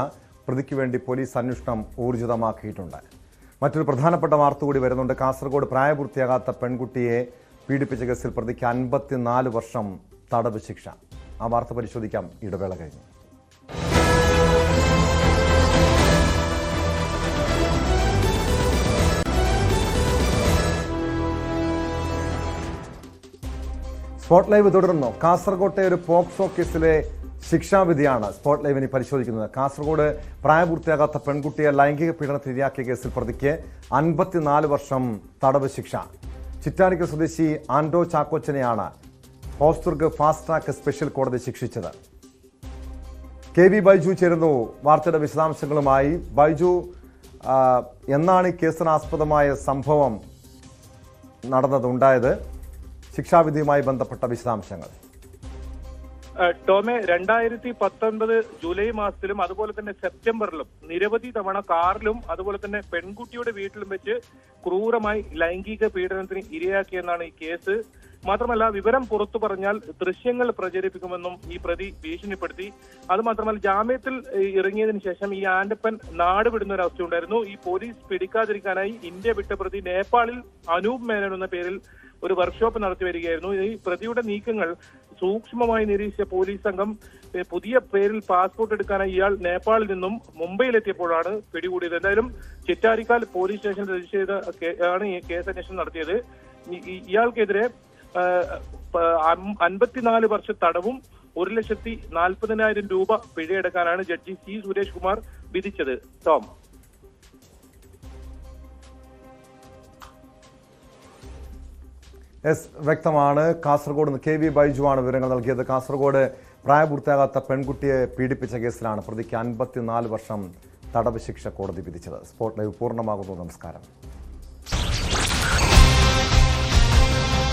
പ്രതിക്ക് വേണ്ടി പോലീസ് അന്വേഷണം ഊർജിതമാക്കിയിട്ടുണ്ട്. മറ്റൊരു പ്രധാനപ്പെട്ട വാർത്ത കൂടി വരുന്നുണ്ട്. കാസർഗോഡ് പ്രായപൂർത്തിയാകാത്ത പെൺകുട്ടിയെ പീഡിപ്പിച്ച കേസിൽ പ്രതിക്ക് 54 വർഷം തടവ് ശിക്ഷ. ആ വാർത്ത പരിശോധിക്കാം ഇടവേള കഴിഞ്ഞ്. സ്പോട്ട് ലൈവ് തുടരുന്നു. കാസർഗോട്ടെ ഒരു പോക്സോ കേസിലെ ശിക്ഷാവിധിയാണ് സ്പോട്ട് ലൈവിന് പരിശോധിക്കുന്നത്. കാസർഗോഡ് പ്രായപൂർത്തിയാകാത്ത പെൺകുട്ടിയെ ലൈംഗിക പീഡനത്തിന് ഇരയാക്കിയ കേസിൽ പ്രതിക്ക് 54 വർഷം തടവ് ശിക്ഷ. ചിറ്റാനിക്കൽ സ്വദേശി ആൻഡോ ചാക്കോച്ചനെയാണ് ഹോസ്ദുർഗ് ഫാസ്റ്റ് ട്രാക്ക് സ്പെഷ്യൽ കോടതി ശിക്ഷിച്ചത്. KV ബൈജു ചേരുന്നു വാർത്തയുടെ വിശദാംശങ്ങളുമായി. ബൈജു, എന്നാണ് ഈ കേസിനാസ്പദമായ സംഭവം ഉണ്ടായത്? ശിക്ഷാവിധിയുമായി ബന്ധപ്പെട്ട വിശദാംശങ്ങൾ. ടോമെ, 2019 ജൂലൈ മാസത്തിലും അതുപോലെ തന്നെ സെപ്റ്റംബറിലും നിരവധി തവണ കാറിലും അതുപോലെ തന്നെ പെൺകുട്ടിയുടെ വീട്ടിലും വെച്ച് ക്രൂരമായി ലൈംഗിക പീഡനത്തിന് ഇരയാക്കിയെന്നാണ് ഈ കേസ്. മാത്രമല്ല, വിവരം പുറത്തു പറഞ്ഞാൽ ദൃശ്യങ്ങൾ പ്രചരിപ്പിക്കുമെന്നും ഈ പ്രതി ഭീഷണിപ്പെടുത്തി. അതുമാത്രമല്ല, ജാമ്യത്തിൽ ഇറങ്ങിയതിനു ശേഷം ഈ ആൻഡപ്പൻ നാട് വിടുന്ന ഒരു അവസ്ഥയുണ്ടായിരുന്നു. ഈ പോലീസ് പിടിക്കാതിരിക്കാനായി ഇന്ത്യ വിട്ട പ്രതി നേപ്പാളിൽ അനൂപ് മേനോൻ എന്ന പേരിൽ ഒരു വർക്ക്ഷോപ്പ് നടത്തി വരികയായിരുന്നു. ഈ പ്രതിയുടെ നീക്കങ്ങൾ സൂക്ഷ്മമായി നിരീക്ഷിച്ച പോലീസ് സംഘം പുതിയ പേരിൽ പാസ്പോർട്ട് എടുക്കാനായി ഇയാൾ നേപ്പാളിൽ നിന്നും മുംബൈയിലെത്തിയപ്പോഴാണ് പിടികൂടിയത്. എന്തായാലും ചിറ്റാരിക്കാൽ പോലീസ് സ്റ്റേഷനിൽ രജിസ്റ്റർ ചെയ്ത ഈ കേസ് അന്വേഷണം നടത്തിയത്. ഇയാൾക്കെതിരെ 54 വർഷ തടവും 1,40,000 രൂപ പിഴയടക്കാനാണ് ജഡ്ജി C. സുരേഷ് കുമാർ വിധിച്ചത്. ടോം, വ്യക്തമാണ്. കാസർഗോഡ് നിന്ന് KV ബൈജു ആണ് വിവരങ്ങൾ നൽകിയത്. കാസർഗോഡ് പ്രായപൂർത്തിയാകാത്ത പെൺകുട്ടിയെ പീഡിപ്പിച്ച കേസിലാണ് പ്രതിക്ക് 54 വർഷം തടവ് ശിക്ഷ കോടതി വിധിച്ചത്. സ്പോട്ട് ലൈവ് പൂർണ്ണമാകുന്നു. നമസ്കാരം.